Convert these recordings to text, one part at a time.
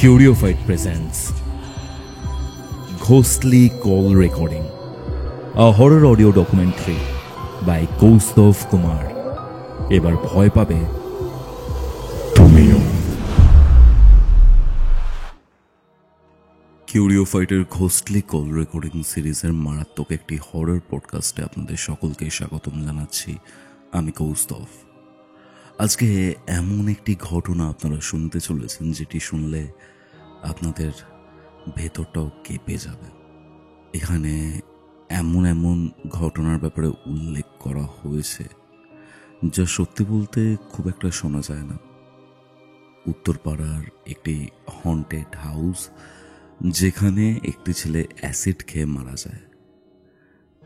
Curiophyte presents Ghostly Call Recording, a horror audio documentary by Kaustav Kumar. এবার ভয় পাবে তুমিও। কিউরিওফাইটের ঘোস্টলি কল রেকর্ডিং সিরিজের মারাত্মক একটি হরর পডকাস্টে আপনাদের সকলকে স্বাগতম জানাচ্ছি। আমি কৌস্তভ। আজকে এমন একটি ঘটনা আপনারা শুনতে চলেছেন যেটি শুনলে আপনাদের ভেতরটাও কেঁপে যাবে। এখানে এমন এমন ঘটনার ব্যাপারে উল্লেখ করা হয়েছে যা সত্যি বলতে খুব একটা শোনা যায় না। উত্তরপাড়ার একটি হন্টেড হাউস, যেখানে একটি ছেলে অ্যাসিড খেয়ে মারা যায়।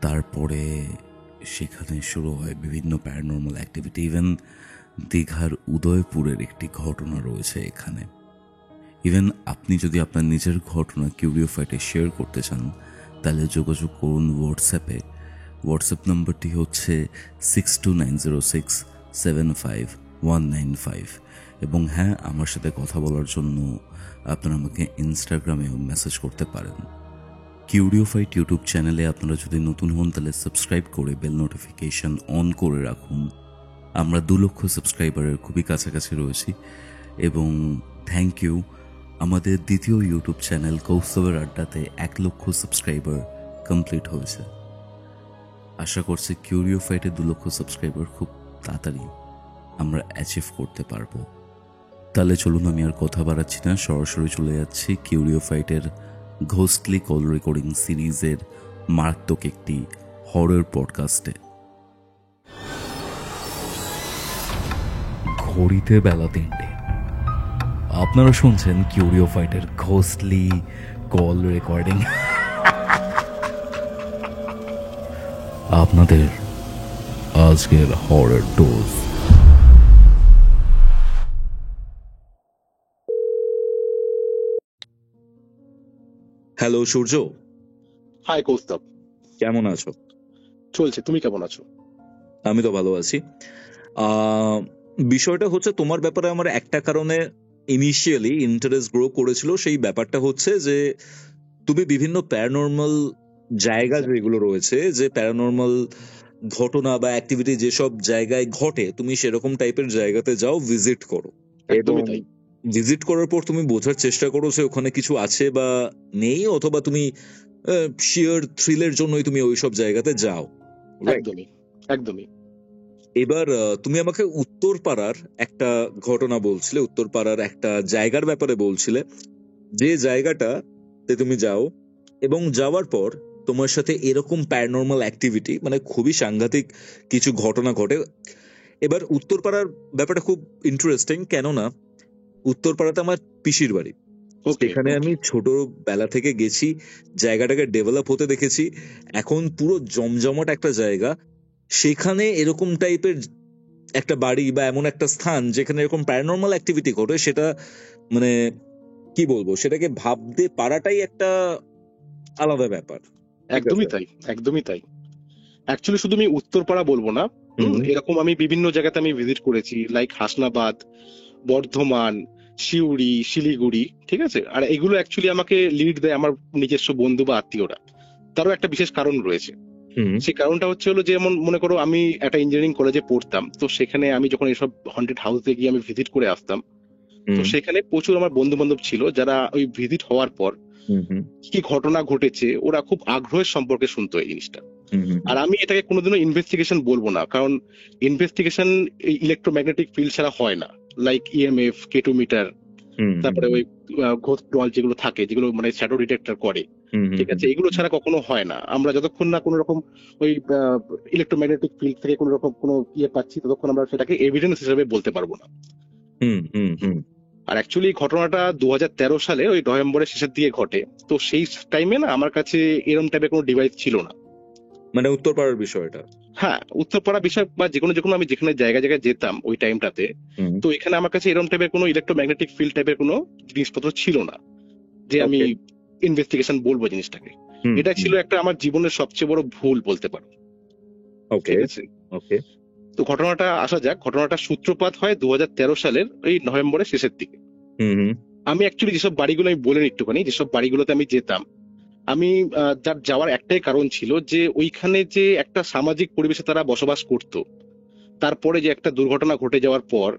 তারপরে সেখানে শুরু হয় বিভিন্ন প্যারানর্মাল অ্যাক্টিভিটি। ইভেন দীঘার উদয়পুরের একটি ঘটনা রয়েছে এখানে। ইভেন আপনি যদি আপনার নিজের ঘটনা কিউরিওফাইটে শেয়ার করতে চান তাহলে যোগাযোগ করুন হোয়াটসঅ্যাপে। হোয়াটসঅ্যাপ নম্বরটি হচ্ছে 6290675195। এবং হ্যাঁ, আমার সাথে কথা বলার জন্য আপনারা আমাকে ইনস্টাগ্রামেও মেসেজ করতে পারেন। কিউরিওফাইট ইউটিউব চ্যানেলে আপনারা যদি নতুন হন তাহলে সাবস্ক্রাইব করে বেল নোটিফিকেশন অন করে রাখুন। আমরা 2 লক্ষ সাবস্ক্রাইবারের খুবই কাছাকাছি রয়েছি। এবং থ্যাংক ইউ, আমাদের দ্বিতীয় ইউটিউব চ্যানেল কৌস্তবের আড্ডাতে 1 লক্ষ সাবস্ক্রাইবার কমপ্লিট হয়েছে। আশা করছি কিউরিওফাইটে 2 লক্ষ সাবস্ক্রাইবার খুব তাড়াতাড়ি আমরা অ্যাচিভ করতে পারবো। তাহলে চলুন, আমি আর কথা বাড়াচ্ছি না, সরাসরি চলে যাচ্ছি কিউরিওফাইটের ঘোস্টলি কল রেকর্ডিং সিরিজের মারাত্মক একটি হরর পডকাস্টে। ঘড়িতে বেলা 3টে। আপনারা শুনছেন কিউরিওফাইটের ঘোস্টলি কল রেকর্ডিং। আপনাদের আজকের হরর ডোজ। হ্যালো সূর্য। হাই কৌস্তব, কেমন আছো? চলছে, তুমি কেমন আছো? আমি তো ভালো আছি। বিষয়টা হচ্ছে, তোমার ব্যাপারে আমার একটা কারণে ইনিশিয়ালি ইন্টারেস্ট গ্রো করেছিল। সেই ব্যাপারটা হচ্ছে যে তুমি বিভিন্ন প্যারানর্মাল জায়গা যেগুলো রয়েছে, যে প্যারানর্মাল ঘটনা বা অ্যাক্টিভিটি যেসব জায়গায় ঘটে, তুমি সেরকম টাইপের জায়গাতে যাও, ভিজিট করো। এবং ভিজিট করার পর তুমি বোঝার চেষ্টা করো যে ওখানে কিছু আছে বা নেই, অথবা তুমি শিয়ার থ্রিলের জন্যই তুমি ওইসব জায়গাতে যাও। একদমই একদমই। এবার তুমি আমাকে উত্তরপাড়ার একটা ঘটনা বলছিলে, উত্তরপাড়ার একটা জায়গার ব্যাপারে বলছিলে, যে জায়গাটাতে তুমি যাও এবং যাওয়ার পর তোমার সাথে এরকম প্যারানর্মাল অ্যাক্টিভিটি, মানে খুবই সাংঘাতিক কিছু ঘটনা ঘটে। এবার উত্তরপাড়ার ব্যাপারটা খুব ইন্টারেস্টিং, কেননা উত্তরপাড়াতে আমার পিসির বাড়ি। সেখানে আমি ছোটবেলা থেকে গেছি, জায়গাটাকে ডেভেলপ হতে দেখেছি। এখন পুরো জমজমাট একটা জায়গা। সেখানে এরকম টাইপের একটা বাড়ি বা এমন একটা স্থান যেখানে এরকম প্যারানর্মাল অ্যাক্টিভিটি ঘটে, সেটা মানে কি বলবো, সেটাকে ভাবতে পারাটাই একটা আলাদা ব্যাপার। একদমই তাই, একদমই তাই। অ্যাকচুয়ালি শুধু আমি উত্তরপাড়া বলবো না, এরকম আমি বিভিন্ন জায়গাতে আমি ভিজিট করেছি, লাইক হাসনাবাদ, বর্ধমান, সিউড়ি, শিলিগুড়ি, ঠিক আছে। আর এগুলো অ্যাকচুয়ালি আমাকে লিড দেয় আমার নিজস্ব বন্ধু বা আত্মীয়রা। তারও একটা বিশেষ কারণ রয়েছে। সেই কারণটা হচ্ছে হলো, যেমন মনে করো আমি একটা ইঞ্জিনিয়ারিং কলেজে পড়তাম, তো সেখানে আমি যখন এইসব হন্টেড হাউসে গিয়ে আমি ভিজিট করে আসতাম, তো সেখানে প্রচুর আমার বন্ধু বান্ধব ছিল যারা ওই ভিজিট হওয়ার পর কি ঘটনা ঘটেছে ওরা খুব আগ্রহের সম্পর্কে শুনতো এই জিনিসটা। আর আমি এটাকে কোনোদিনও ইনভেস্টিগেশন বলবো না, কারণ ইনভেস্টিগেশন ইলেকট্রোম্যাগনেটিক ফিল্ড ছাড়া হয় না, লাইক ইএমএফ, কেটোমিটার, তারপরে ওই ঘোস্ট ডল যেগুলো থাকে, যেগুলো মানে শ্যাডো ডিটেক্টর করে, ঠিক আছে, এগুলো ছাড়া কখনো হয় না। আমরা যতক্ষণ না কোনো রকম ওই ইলেকট্রোম্যাগনেটিক ফিল্ড থেকে কোনো রকম কোনো ইয়ে পাচ্ছি, ততক্ষণ আমরা সেটাকে এভিডেন্স হিসেবে বলতে পারবো না। আর অ্যাকচুয়ালি ঘটনাটা 2013 সালে ওই নভেম্বরের শেষের দিকে ঘটে। তো সেই টাইমে না আমার কাছে এরকম টাইপের কোনো ডিভাইস ছিল না। মানে উত্তরপাড়ার বিষয়টা, হ্যাঁ, উত্তরপাড়া বিষয় বা যেখানে আমি যেখানে জায়গায় যেতাম ওই টাইমটাতে, তো এখানে আমার কাছে এরকম টাইপের কোনো ইলেকট্রোম্যাগনেটিক ফিল্ড টাইপের কোনো জিনিসপত্র ছিল না যে আমি ইনভেস্টিগেশন বলবো জিনিসটাকে। এটা ছিল একটা আমার জীবনের সবচেয়ে বড় ভুল বলতে পারো। ঠিক আছে, ওকে। তো ঘটনাটা আসা যাক। ঘটনাটা সূত্রপাত হয় 2013 সালের ওই নভেম্বরের শেষের দিকে। আমি অ্যাকচুয়ালি যেসব বাড়িগুলো আমি বলেন একটুখানি, যেসব বাড়িগুলোতে আমি যেতাম, আমি যার যাওয়ার একটাই কারণ ছিল যে ওইখানে যে একটা সামাজিক পরিবেশে তারা বসবাস করতো, তারপরে যে একটা দুর্ঘটনা ঘটে যাওয়ার পর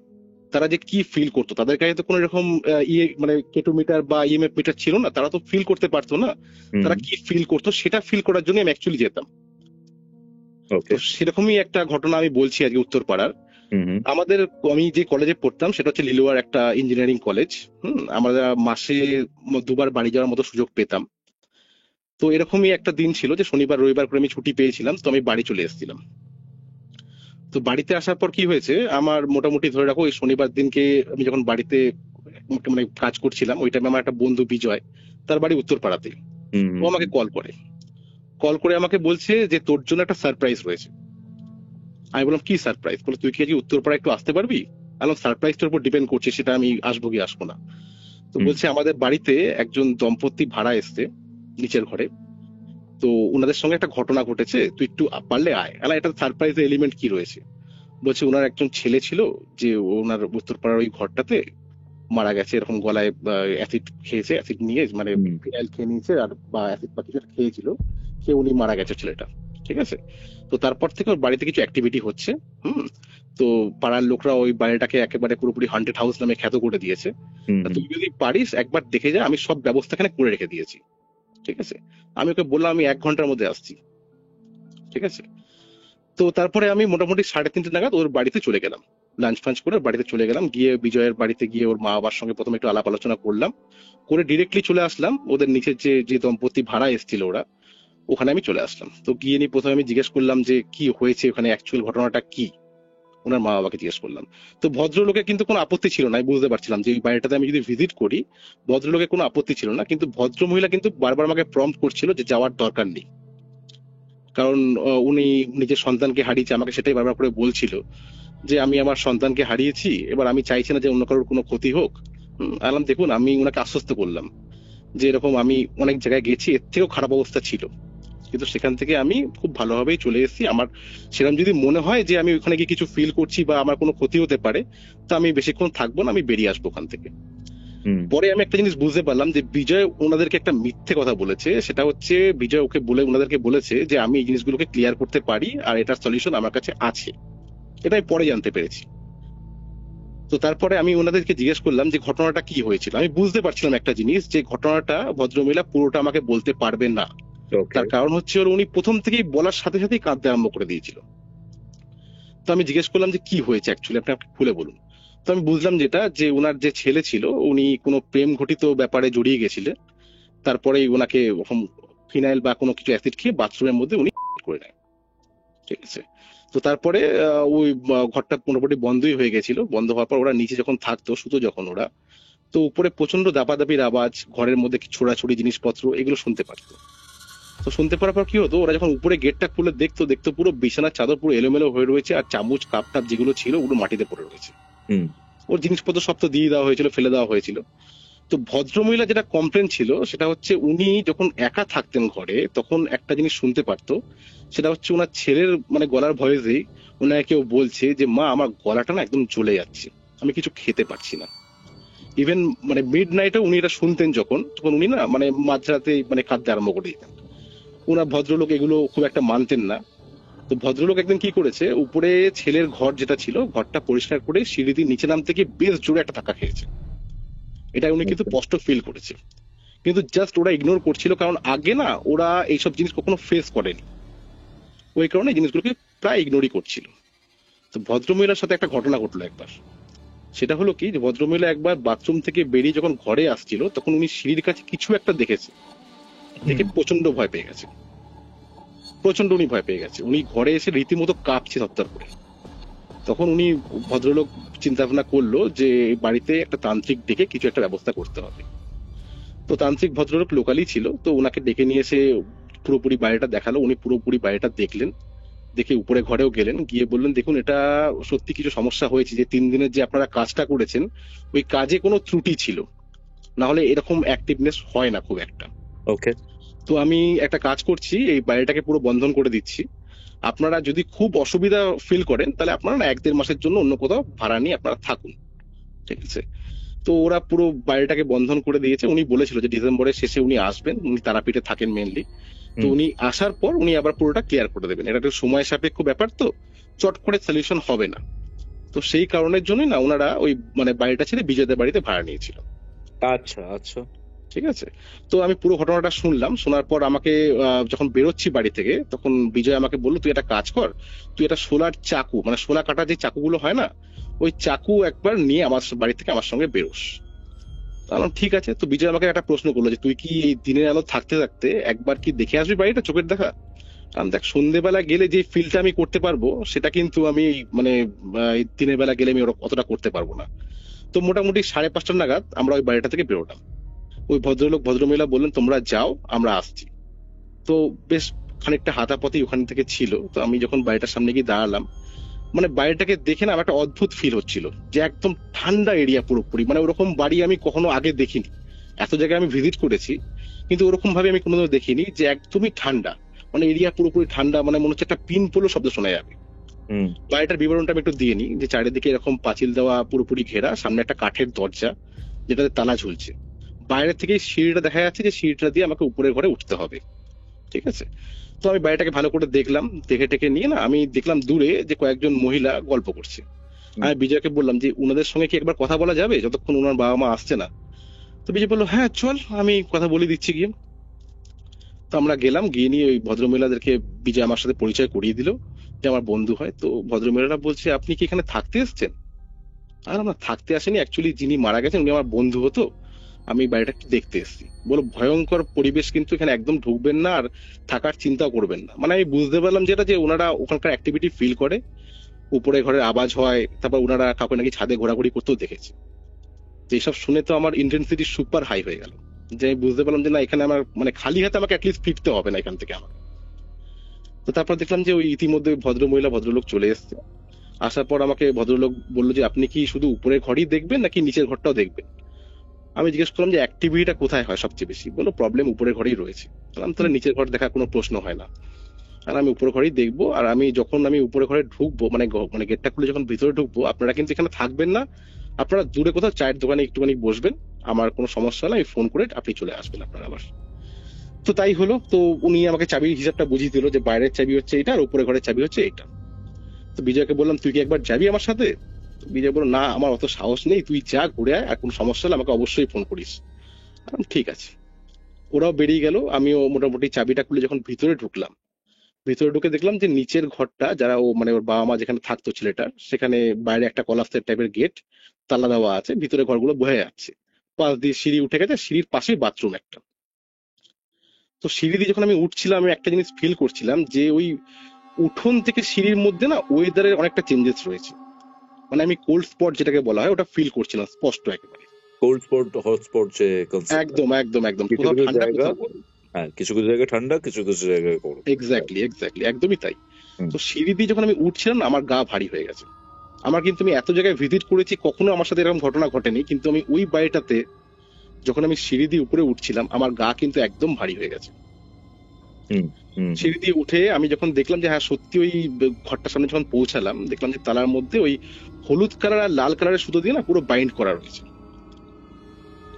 তারা যে কি ফিল করতো, তাদের কাছে তো কোনো এরকম ইয়ে মানে কেটোমিটার বা ইএমএফ মিটার ছিল না, তারা তো ফিল করতে পারতো না। তারা কি ফিল করতো সেটা ফিল করার জন্য আমি অ্যাকচুয়ালি যেতাম। তো সেরকমই একটা ঘটনা আমি বলছি আজকে উত্তরপাড়ার। আমাদের, আমি যে কলেজে পড়তাম সেটা হচ্ছে লিলুয়ার একটা ইঞ্জিনিয়ারিং কলেজ। আমরা মাসে দুবার বাড়ি যাওয়ার মতো সুযোগ পেতাম। তো এরকমই একটা দিন ছিল যে শনিবার রবিবার করে আমি ছুটি পেয়েছিলাম, তো আমি বাড়ি চলে এসেছিলাম। তো বাড়িতে আসার পর কি হয়েছে, আমার মোটামুটি ধরে রাখো ওই শনিবার দিনকে আমি যখন বাড়িতে মানে কাজ করছিলাম, ওই টাইমে আমার একটা বন্ধু বিজয়, তার বাড়ি উত্তরপাড়াতে। ও আমাকে কল করে আমাকে বলছে যে তোর জন্য একটা সারপ্রাইজ রয়েছে। আমি বললাম কি সারপ্রাইজ? বলে তুই কি আজকে উত্তরপাড়া একটু আসতে পারবি? আমি সারপ্রাইজটার উপর ডিপেন্ড করছে সেটা আমি আসবো কি আসবো না। তো বলছে আমাদের বাড়িতে একজন দম্পতি ভাড়া এসছে নিচের ঘরে, তো ওনাদের সঙ্গে একটা ঘটনা ঘটেছে, তুই একটু পারলে আয়। এটা সারপ্রাইজ এলিমেন্ট কি রয়েছে? বলছে ওনার একজন ছেলে ছিল, যে ওনার উত্তরপাড়ার ওই ঘরটাতে মারা গেছে, এরকম গলায় অ্যাসিড খেয়েছে, অ্যাসিড নিয়ে মানে ফিনাইল খেয়ে নিয়েছে আর বা অ্যাসিড বা কিছু একটা খেয়েছিল, খেয়ে উনি মারা গেছে ছেলেটা। ঠিক আছে? তো তারপর থেকে ওর বাড়িতে কিছু অ্যাক্টিভিটি হচ্ছে। হুম তো পাড়ার লোকরা ওই বাড়িটাকে একেবারে পুরোপুরি হান্টেড হাউস নামে খ্যাত করে দিয়েছে। তা তুই যদি পারিস একবার দেখে যা, আমি সব ব্যবস্থা এখানে করে রেখে দিয়েছি। ঠিক আছে? আমি ওকে বললাম আমি 1 ঘন্টার মধ্যে আসছি। ঠিক আছে? তো তারপরে আমি মোটামুটি 3:30 নাগাদ ওর বাড়িতে চলে গেলাম, লাঞ্চ ফাঞ্চ করে বাড়িতে চলে গেলাম। গিয়ে বিজয়ের বাড়িতে গিয়ে ওর মা বাবার সঙ্গে প্রথমে একটু আলাপ আলোচনা করলাম, করে ডিরেক্টলি চলে আসলাম ওদের নিচের যে যে দম্পতি ভাড়া এসেছিল ওরা, ওখানে আমি চলে আসলাম। তো গিয়ে নিয়ে প্রথমে আমি জিজ্ঞেস করলাম যে কি হয়েছে ওখানে, অ্যাকচুয়াল ঘটনাটা কি, ওনার মা বাবাকে জিজ্ঞেস করলাম। তো ভদ্রলোকের কিন্তু কোনো আপত্তি ছিল না, আমি বুঝতে পারছিলাম যে এই বাড়িটাতে আমি যদি ভিজিট করি ভদ্রলোকের কোনো আপত্তি ছিল না, কিন্তু ভদ্র মহিলা কিন্তু বারবার আমাকে প্রম্পট করছিল যে যাওয়ার দরকার নেই। কারণ উনি নিজের সন্তানকে হারিয়েছে, আমাকে সেটাই বারবার করে বলছিল যে আমি আমার সন্তানকে হারিয়েছি, এবার আমি চাইছি না যে অন্য কারোর কোনো ক্ষতি হোক। আলাম দেখুন, আমি ওনাকে আশ্বস্ত করলাম যে এরকম আমি অনেক জায়গায় গেছি, এর থেকেও খারাপ অবস্থা ছিল, কিন্তু সেখান থেকে আমি খুব ভালোভাবেই চলে এসেছি। আমার সেরকম যদি মনে হয় যে আমি ওখানে গিয়ে কিছু ফিল করছি বা আমার কোনো ক্ষতি হতে পারে, তা আমি বেশিক্ষণ থাকবো না, আমি বেরিয়ে আসবো ওখান থেকে। পরে আমি একটা জিনিস বুঝতে পারলাম যে বিজয় ওনাদেরকে একটা মিথ্যে কথা বলেছে। সেটা হচ্ছে বিজয় ওনাদেরকে বলেছে যে আমি এই জিনিসগুলোকে ক্লিয়ার করতে পারি আর এটার সলিউশন আমার কাছে আছে। এটা আমি পরে জানতে পেরেছি। তো তারপরে আমি ওনাদেরকে জিজ্ঞেস করলাম যে ঘটনাটা কি হয়েছিল। আমি বুঝতে পারছিলাম একটা জিনিস, যে ঘটনাটা ভদ্রমহিলা পুরোটা আমাকে বলতে পারবে না। তার কারণ হচ্ছে উনি প্রথম থেকেই বলার সাথে সাথেই কাঁদতে আরম্ভ করে দিয়েছিল। তো আমি জিজ্ঞেস করলাম যে কি হয়েছে অ্যাকচুয়ালি, আপনি খুলে বলুন। তো আমি বুঝলাম যেটা, যে ওনার যে ছেলে ছিল উনি কোনো প্রেম ঘটিত ব্যাপারে জড়িয়ে গেছিলেন, তারপরে ওনাকে ওরকম ফিনাইল বা কোনো কিছু অ্যাসিড খেয়ে বাথরুমের মধ্যে উনি করে নেয়। ঠিক আছে? তো তারপরে ওই ঘরটা মোটামুটি বন্ধই হয়ে গেছিল। বন্ধ হওয়ার পর ওরা নিচে যখন থাকতো, শুতো যখন ওরা, তো উপরে প্রচন্ড দাপাদাপির আওয়াজ, ঘরের মধ্যে ছোড়াছুড়ি জিনিসপত্র এগুলো শুনতে পারতো। তো শুনতে পারার পর কি হতো, ওরা যখন উপরে গেটটা খুলে দেখতো, দেখতো পুরো বিছানার চাদর পুরো এলোমেলো হয়ে রয়েছে, আর চামচ কাপ টাপ যেগুলো ছিল ওগুলো মাটিতে পড়ে রয়েছে। ওর জিনিসপত্র সব তো দিয়ে দেওয়া হয়েছিল, ফেলে দেওয়া হয়েছিল। তো ভদ্রমহিলা যেটা কমপ্লেন ছিল সেটা হচ্ছে উনি যখন একা থাকতেন ঘরে তখন একটা জিনিস শুনতে পারতো, সেটা হচ্ছে ওনার ছেলের মানে গলার ভয়েসেই ওনাকে কেউ বলছে যে মা আমার গলাটা না একদম জ্বলে যাচ্ছে, আমি কিছু খেতে পারছি না। ইভেন মানে মিড নাইটে উনি এটা শুনতেন যখন, তখন উনি না মানে মাঝরাতে মানে কাঁদতে আরম্ভ করে দিতেন। ওনার ভদ্রলোক এগুলো খুব একটা মানতেন না। তো ভদ্রলোক একদিন কি করেছে, উপরে ছেলের ঘর যেটা ছিল ঘরটা পরিষ্কার করে সিঁড়ি দিয়ে নিচে নামতে গিয়ে বেশ জোরে একটা ধাক্কা খেয়েছে। এটা উনি কিন্তু স্পষ্ট ফিল করেছে, কিন্তু জাস্ট ওরা ইগনোর করছিল, কারণ আগে না ওরা এইসব জিনিস কখনো ফেস করেনি, ওই কারণে এই জিনিসগুলোকে প্রায় ইগনোরই করছিল। তো ভদ্রমহিলার সাথে একটা ঘটনা ঘটলো একবার। সেটা হলো কি, যে ভদ্রমহিলা একবার বাথরুম থেকে বেরিয়ে যখন ঘরে আসছিল তখন উনি সিঁড়ির কাছে কিছু একটা দেখেছে, দেখে প্রচন্ড ভয় পেয়ে গেছে। প্রচন্ড উনি ভয় পেয়ে গেছে, উনি ঘরে এসে রীতিমতো কাঁপছে থরথর করে। তখন উনি ভদ্রলোক চিন্তা ভাবনা করলো যে বাড়িতে একটা তান্ত্রিক ডেকে কিছু একটা ব্যবস্থা করতে হবে। তো তান্ত্রিক ভদ্রলোক লোকালই ছিল, তো ওনাকে ডেকে নিয়ে এসে পুরোপুরি বাড়িটা দেখালো। উনি পুরোপুরি বাড়িটা দেখলেন, দেখে উপরে ঘরেও গেলেন, গিয়ে বললেন দেখুন এটা সত্যি কিছু সমস্যা হয়েছে, যে 3 দিনের যে আপনারা কাজটা করেছেন ওই কাজে কোনো ত্রুটি ছিল, না হলে এরকম অ্যাক্টিভনেস হয় না খুব একটা। ওকে, তো আমি একটা কাজ করছি, এই বাড়িটাকে পুরো বন্ধন করে দিচ্ছি। আপনারা যদি খুব অসুবিধা ফিল করেন তাহলে আপনারা না 1-1.5 মাসের জন্য অন্য কোথাও ভাড়া নিয়ে আপনারা থাকুন। ঠিক আছে? তো ওরা পুরো বাড়িটাকে বন্ধন করে দিয়েছে। উনি বলেছিল যে ডিসেম্বরের শেষে উনি আসবেন, উনি তারাপীঠে থাকেন মেনলি। তো উনি আসার পর উনি আবার পুরোটা ক্লিয়ার করে দেবেন। এটা একটু সময় সাপেক্ষ ব্যাপার, তো চট করে সলিউশন হবে না। তো সেই কারণের জন্যই না ওনারা ওই মানে বাড়িটা ছেড়ে বিজয়দের বাড়িতে ভাড়া নিয়েছিল। আচ্ছা আচ্ছা। ঠিক আছে। তো আমি পুরো ঘটনাটা শুনলাম, শোনার পর আমাকে যখন বেরোচ্ছি বাড়ি থেকে তখন বিজয় আমাকে বললো, তুই একটা কাজ কর, তুই একটা শোলার চাকু, মানে শোলা কাটা যে চাকুগুলো হয় না, ওই চাকু একবার নিয়ে আমার বাড়ি থেকে আমার সঙ্গে বেরোস। বললাম ঠিক আছে। তো বিজয় আমাকে একটা প্রশ্ন করলো যে তুই কি এই দিনের আলো থাকতে থাকতে একবার কি দেখে আসবি বাড়িটা, চোখের দেখা? কারণ দেখ, সন্ধ্যেবেলা গেলে যে ফিলটা আমি করতে পারবো সেটা কিন্তু আমি মানে এই দিনের বেলা গেলে আমি অতটা করতে পারবো না। তো মোটামুটি 5:30 নাগাদ আমরা ওই বাড়িটা থেকে বেরোলাম। ওই ভদ্রলোক ভদ্রমহিলা বললেন তোমরা যাও, আমরা আসছি। তো বেশ খানিকটা হাঁটাপথই ওখান থেকে ছিল। তো আমি যখন বাড়িটার সামনে গিয়ে দাঁড়ালাম, মানে বাড়িটাকে দেখে না আমার একটা অদ্ভুত ফিল হচ্ছিল যে একদম ঠান্ডা এরিয়া পুরোপুরি, মানে ওরকম বাড়ি আমি কখনো আগে দেখিনি। এত জায়গায় আমি ভিজিট করেছি কিন্তু ওরকম ভাবে আমি কোনোদিনও দেখিনি যে একদমই ঠান্ডা, মানে এরিয়া পুরোপুরি ঠান্ডা, মানে মনে হচ্ছে একটা পিন পড়লো শব্দ শোনা যাবে। বাড়িটার বিবরণটা আমি একটু দিয়ে নিই, যে চারিদিকে এরকম পাঁচিল দেওয়া পুরোপুরি ঘেরা, সামনে একটা কাঠের দরজা যেটাতে তালা ঝুলছে। বাইরে থেকে সিঁড়িটা দেখা যাচ্ছে, যে সিঁড়িটা দিয়ে আমাকে উপরের ঘরে উঠতে হবে। ঠিক আছে। তো আমি বাড়িটাকে ভালো করে দেখলাম, দেখে টেকে নিয়ে না আমি দেখলাম দূরে যে কয়েকজন মহিলা গল্প করছে। আমি বিজয়কে বললাম যে উনাদের সঙ্গে কি একবার কথা বলা যাবে যতক্ষণ ওনার বাবা মা আসছে না? তো বিজয় বললো হ্যাঁ চল, আমি কথা বলে দিচ্ছি গিয়ে। তো আমরা গেলাম, গিয়ে নিয়ে ওই ভদ্রমহিলাদেরকে বিজয় আমার সাথে পরিচয় করিয়ে দিল, যে আমার বন্ধু হয়। তো ভদ্রমহিলারা বলছে আপনি কি এখানে থাকতে এসেছেন? আর আমরা থাকতে আসেনি, অ্যাকচুয়ালি যিনি মারা গেছেন উনি আমার বন্ধু হতো, আমি বাড়িটা একটু দেখতে এসেছি। বলো ভয়ঙ্কর পরিবেশ, কিন্তু এখানে একদম ঢুকবেন না আর থাকার চিন্তা করবেন না। মানে আমি বুঝতে পারলাম যেটা, যে ওনারা ওখানকার অ্যাক্টিভিটি ফিল করে, উপরে ঘরের আওয়াজ হয়, তারপর ওনারা কাউকে নাকি ছাদে ঘোরাঘুরি করতেও দেখেছে। তো এইসব শুনে তো আমার ইন্টেন্সিটি সুপার হাই হয়ে গেল, যে আমি বুঝতে পারলাম যে না, এখানে আমার মানে খালি হাতে আমাকে অ্যাটলিস্ট ফিরতে হবে না এখান থেকে আমার। তো তারপর দেখলাম যে ওই ইতিমধ্যে ভদ্র মহিলা ভদ্রলোক চলে এসছে। আসার পর আমাকে ভদ্রলোক বললো যে আপনি কি শুধু উপরের ঘরই দেখবেন নাকি নিচের ঘরটাও দেখবেন? আমি জিজ্ঞেস করলাম যে অ্যাক্টিভিটিটা কোথায় হয় সবচেয়ে বেশি? বললো প্রবলেম উপরের ঘরেই রয়েছে। বললাম তাহলে নিচের ঘর দেখার কোনো প্রশ্ন হয় না, আর আমি উপরের ঘরেই দেখবো। আর আমি যখন আমি উপরের ঘরে ঢুকবো, মানে মানে গেটটা খুলে যখন ভিতরে ঢুকবো, আপনারা কিন্তু এখানে থাকবেন না, আপনারা দূরে কোথাও চায়ের দোকানে একটুখানি বসবেন, আমার কোনো সমস্যা হলে আমি ফোন করে আপনি চলে আসবেন আপনারা আবার। তো তাই হলো। তো উনি আমাকে চাবির হিসাবটা বুঝিয়ে দিল, যে বাইরের চাবি হচ্ছে এটা আর উপরের ঘরের চাবি হচ্ছে এটা। তো বিজয়কে বললাম তুই কি একবার যাবি আমার সাথে? তো বিজয় বলল না, আমার অত সাহস নেই, তুই যা ঘুরে আয়, আর কোনো সমস্যা হলে আমাকে অবশ্যই ফোন করিস। ঠিক আছে। ওরাও বেরিয়ে গেল, আমিও মোটামুটি চাবিটা খুলে যখন ভিতরে ঢুকলাম, ভিতরে ঢুকে দেখলাম যে নিচের ঘরটা, যারা ও মানে ওর বাবা মা যেখানে থাকতো ছেলেটার, সেখানে বাইরে একটা কলাপসের টাইপের গেট, তালা দেওয়া আছে, ভিতরে ঘরগুলো বোঝা যাচ্ছে। পাশ দিয়ে সিঁড়ি উঠে গেছে, সিঁড়ির পাশেই বাথরুম একটা। তো সিঁড়ি দিয়ে যখন আমি উঠছিলাম, আমি একটা জিনিস ফিল করছিলাম, যে ওই উঠোন থেকে সিঁড়ির মধ্যে না ওয়েদারের অনেকটা চেঞ্জেস রয়েছে। মানে আমি কোল্ড স্পট যেটাকে বলা হয় ওটা ফিল করছিলাম স্পষ্ট একেবারে। কোল্ড স্পট হট স্পট যে কনসেপ্ট, একদম একদম একদম, কিছু কোথাও কিছু ঠান্ডা জায়গা, কোথাও গরম। হ্যাঁ কিছু কিছু জায়গায় ঠান্ডা, কিছু কিছু জায়গায় গরম। এক্স্যাক্টলি এক্স্যাক্টলি, একদমই তাই। তো সিঁড়ি দিয়ে যখন আমি উঠছিলাম না, আমার গা ভারী হয়ে গেছে। আমার কিন্তু আমি এত জায়গায় ভিজিট করেছি, কখনো আমার সাথে এরকম ঘটনা ঘটেনি, কিন্তু আমি ওই বাড়িটাতে যখন আমি সিঁড়ি দিয়ে উপরে উঠছিলাম, আমার গা কিন্তু একদম ভারী হয়ে গেছে। সিঁড়ি দিয়ে উঠে আমি যখন দেখলাম যে হ্যাঁ সত্যি, ওই ঘরটার সামনে যখন পৌঁছালাম, দেখলাম যে তালার মধ্যে ওই হলুদ কালার আর লাল কালারের সুতো দিয়ে না পুরো বাইন্ড করা রয়েছে।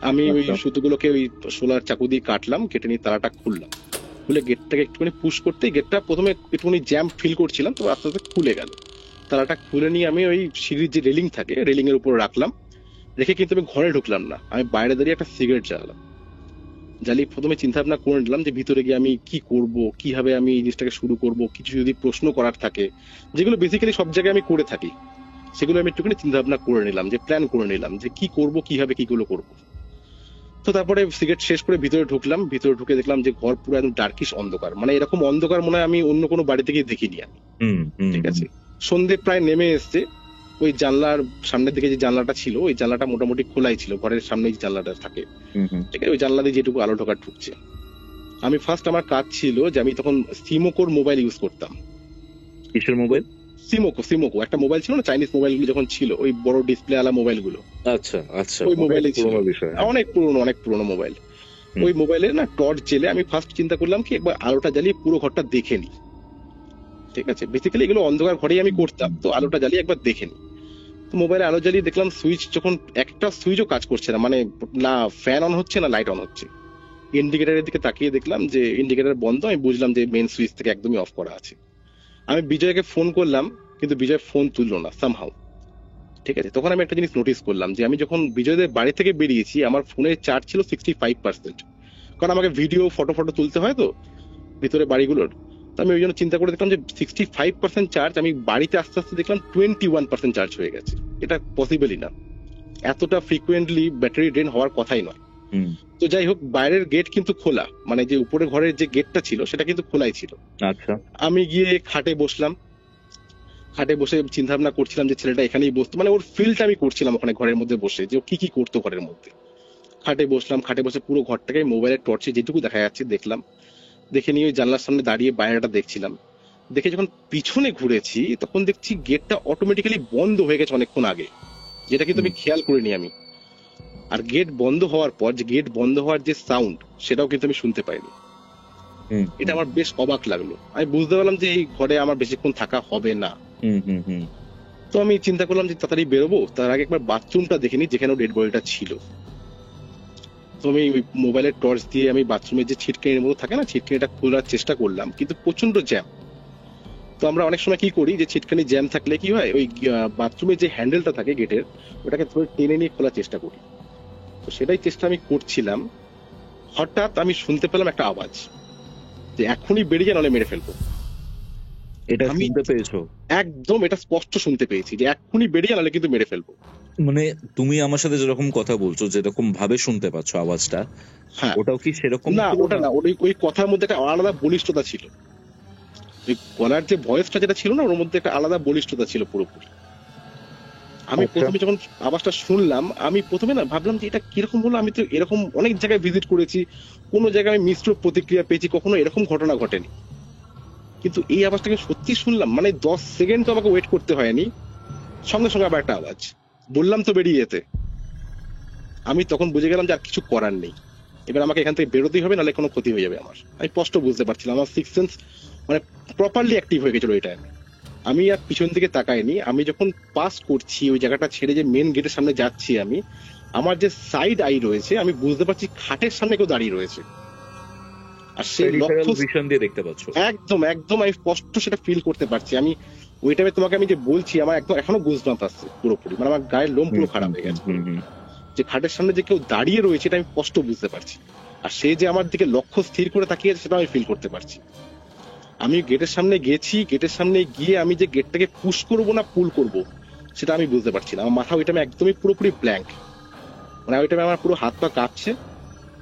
আমি ওই সুতোগুলোকে ওই সোলার চাকু দিয়ে কাটলাম, কেটে নিয়ে তালাটা খুললাম। খুলে গেটটাকে একটুখানি পুশ করতে, গেটটা প্রথমে একটুখানি জ্যাম ফিল করছিলাম, তো আস্তে আস্তে খুলে গেল। তালাটা খুলে নিয়ে আমি ওই সিঁড়ির যে রেলিং থাকে, রেলিং এর উপর রাখলাম। রেখে কিন্তু আমি ঘরে ঢুকলাম না, আমি বাইরে দাঁড়িয়ে একটা সিগারেট জ্বালালাম। জ্বালিয়ে প্রথমে চিন্তা ভাবনা করে নিলাম যে ভিতরে গিয়ে আমি কি করব, কিভাবে আমি এই জিনিসটাকে শুরু করব, কিছু যদি প্রশ্ন করার থাকে, যেগুলো বেসিক্যালি সব জায়গায় আমি করে থাকি, সেগুলো আমি একটুখানি চিন্তা ভাবনা করে নিলাম, যে প্ল্যান করে নিলাম যে কি করব, কিভাবে কিগুলো করব। তো তারপরে সিগারেট শেষ করে ভিতরে ঢুকলাম। ভিতরে ঢুকে দেখলাম যে ঘর পুরো একদম ডার্কিশ অন্ধকার, মানে এরকম অন্ধকার মনে হয় আমি অন্য কোনো বাড়িতে গিয়ে দেখিনি আমি। ঠিক আছে। সন্ধে প্রায় নেমে এসছে। ওই জানলার সামনের দিকে যে জানলাটা ছিল, ওই জানলাটা মোটামুটি খোলাই ছিল, ঘরের সামনে যে জানলাটা থাকে, ঠিক আছে, ওই জানলা দিয়ে যেটুকু আলো ঢোকার ঢুকছে। আমি ফার্স্ট, আমার কাজ ছিল যে আমি তখন সিমোকোর মোবাইল ইউজ করতাম। কিসের মোবাইল? সিমোকো, সিমোকো একটা মোবাইল ছিল না, চাইনিজ মোবাইল গুলো যখন ছিল, ওই বড় ডিসপ্লে আলা মোবাইল গুলো। আচ্ছা আচ্ছা, ওই মোবাইলে ছিল, অনেক পুরনো, অনেক পুরনো মোবাইল। ওই মোবাইলে না টর্চ জেলে আমি ফার্স্ট চিন্তা করলাম কি একবার আলোটা জ্বালিয়ে পুরো ঘরটা দেখে নি। ঠিক আছে, বেসিক্যালি এগুলো অন্ধকার ঘরেই আমি করতাম, তো আলোটা জ্বালিয়ে একবার দেখে নি। তো মোবাইলে আলো জ্বালিয়ে দেখলাম সুইচ যখন একটা সুইচও কাজ করছে না, মানে না ফ্যান অন হচ্ছে না লাইট অন হচ্ছে। ইন্ডিকেটারের দিকে তাকিয়ে দেখলাম যে ইন্ডিকেটার বন্ধ। আমি বুঝলাম যে মেন সুইচ থেকে একদমই অফ করা আছে। আমি বিজয়কে ফোন করলাম, কিন্তু বিজয় ফোন তুললো না সামহাউ। ঠিক আছে, তখন আমি একটা জিনিস নোটিস করলাম যে আমি যখন বিজয়দের বাড়ি থেকে বেরিয়েছি আমার ফোনের চার্জ ছিল 65%। কারণ আমাকে ভিডিও ফটো ফটো তুলতে হয় তো ভিতরে বাড়িগুলোর। তো আমি ওই জন্য চিন্তা করে দেখলাম যে 65% চার্জ, আমি বাড়িতে আস্তে আস্তে দেখলাম 21% চার্জ হয়ে গেছে। এটা পসিবলই না, এতটা ফ্রিকুয়েন্টলি ব্যাটারি ড্রেন হওয়ার কথাই নয়। হুম, তো যাই হোক, বাইরের গেট কিন্তু খোলা, মানে যে উপরে ঘরের যে গেটটা ছিল সেটা কিন্তু খোলাই ছিল। আচ্ছা। আমি গিয়ে খাটে বসলাম, খাটে বসে চিন্তা ভাবনা করছিলাম যে ছেলেটা এখানেই বসতো, মানে ওর ফিলটা আমি করছিলাম ওখানে ঘরের মধ্যে বসে যে ও কি কি করতো ঘরের মধ্যে। খাটে বসলাম, খাটে বসে পুরো ঘরটাকে মোবাইলের টর্চে যেটুকু দেখা যাচ্ছে দেখলাম। দেখে নিয়ে ওই জানলার সামনে দাঁড়িয়ে বাইরেটা দেখছিলাম। দেখে যখন পিছনে ঘুরেছি তখন দেখছি গেটটা অটোমেটিক্যালি বন্ধ হয়ে গেছে অনেকক্ষণ আগে, যেটা কিন্তু আমি খেয়াল করিনি আমি। আর গেট বন্ধ হওয়ার পর যে গেট বন্ধ হওয়ার যে সাউন্ড সেটাও কিন্তু আমি শুনতে পাইনি। হুম, এটা আমার বেশ অবাক লাগলো। আমি বুঝতে পারলাম যে এই ঘরে আমার বেশিক্ষণ থাকা হবে না। হুম, হুম, হুম। তো আমি চিন্তা করলাম যে তাড়াতাড়ি বেরোবো, তার আগে একবার বাথরুমটা দেখে নিই যেখানে ডেড বডিটা ছিল। তো আমি মোবাইলের টর্চ দিয়ে আমি বাথরুমের যে ছিটকিনির মতো থাকে না, ছিটকিনিটা খোলার চেষ্টা করলাম, কিন্তু প্রচন্ড জ্যাম। তো আমরা অনেক সময় কি করি যে ছিটকানি জ্যাম থাকলে কি হয়, ওই বাথরুমের যে হ্যান্ডেলটা থাকে গেটের ওটাকে ধরে টেনে নিয়ে খোলার চেষ্টা করি। তো সেটাই চেষ্টা আমি করছিলাম। হঠাৎ আমি শুনতে পেলাম একটা আওয়াজ যে এখনই বেরিয়ে নাহলে মেরে ফেলবো। এটা আমি শুনতে পেয়েছো? একদম এটা স্পষ্ট শুনতে পেয়েছি যে এক্ষুনি বেরিয়ে নাহলে কিন্তু মেরে ফেলবো। মানে তুমি আমার সাথে যেরকম কথা বলছো, যেরকম ভাবে শুনতে পাচ্ছ আওয়াজটা, হ্যাঁ, ওটাও কি সেরকম না ছিল? ওটা না, ওই ওই কথার মধ্যে একটা আলাদা বলিষ্ঠতা ছিল। ওই গলার যে ভয়েসটা যেটা ছিল না, ওর মধ্যে একটা আলাদা বলিষ্ঠতা ছিল পুরোপুরি। আমি আচ্ছা। প্রথমে যখন আওয়াজটা শুনলাম আমি প্রথমে না ভাবলাম যে এটা কিরকম হলো, আমি তো এরকম অনেক জায়গায় ভিজিট করেছি, কোনো জায়গায় আমি মিশ্র প্রতিক্রিয়া পেয়েছি, কখনো এরকম ঘটনা ঘটেনি। কিন্তু এই আওয়াজটাকে সত্যি শুনলাম, মানে 10 সেকেন্ড তো আমাকে ওয়েট করতে হয়নি, সঙ্গে সঙ্গে আবার একটা আওয়াজ। বললাম তো বেরিয়ে যেতে। আমি তখন বুঝে গেলাম যে আর কিছু করার নেই, এবার আমাকে এখান থেকে বেরোতেই হবে, নাহলে কোনো ক্ষতি হয়ে যাবে আমার। আমি স্পষ্ট বুঝতে পারছিলাম, আমার সিক্স সেন্স মানে প্রপারলি অ্যাক্টিভ হয়ে গেছিল ওই টাইমে। আমি আর পিছন দিকে তাকাইনি। আমি যখন পাস করছি ওই জায়গাটা ছেড়ে যে মেন গেটের সামনে যাচ্ছি আমি, আমার যে সাইড আই রয়েছে আমি বুঝতে পারছি খাটের সামনে কেউ দাঁড়িয়ে রয়েছে। আর সেই লক্ষ্য ভিশন দিয়ে দেখতে পাচ্ছ? একদম একদম আমি স্পষ্ট সেটা ফিল করতে পারছি। আমি ওই টাইমে তোমাকে আমি যে বলছি আমার একদম এখনো গুজবাম্প আসছে পুরোপুরি, মানে আমার গায়ের লোম পুরো খারাপ হয়ে গেছে। যে খাটের সামনে যে কেউ দাঁড়িয়ে রয়েছে এটা আমি স্পষ্ট বুঝতে পারছি। আর সে যে আমার দিকে লক্ষ্য স্থির করে তাকিয়ে আছে সেটা আমি ফিল করতে পারছি। আমি গেটের সামনে গেছি, গেটের সামনে গিয়ে আমি যে গেটটাকে পুশ করবো না পুল করব সেটা আমি বুঝতে পারছি না। আমার মাথা ওই টাইমে একদমই পুরোপুরি ব্ল্যাঙ্ক, মানে ওই টাইমে আমার পুরো হাত পা কাঁপছে।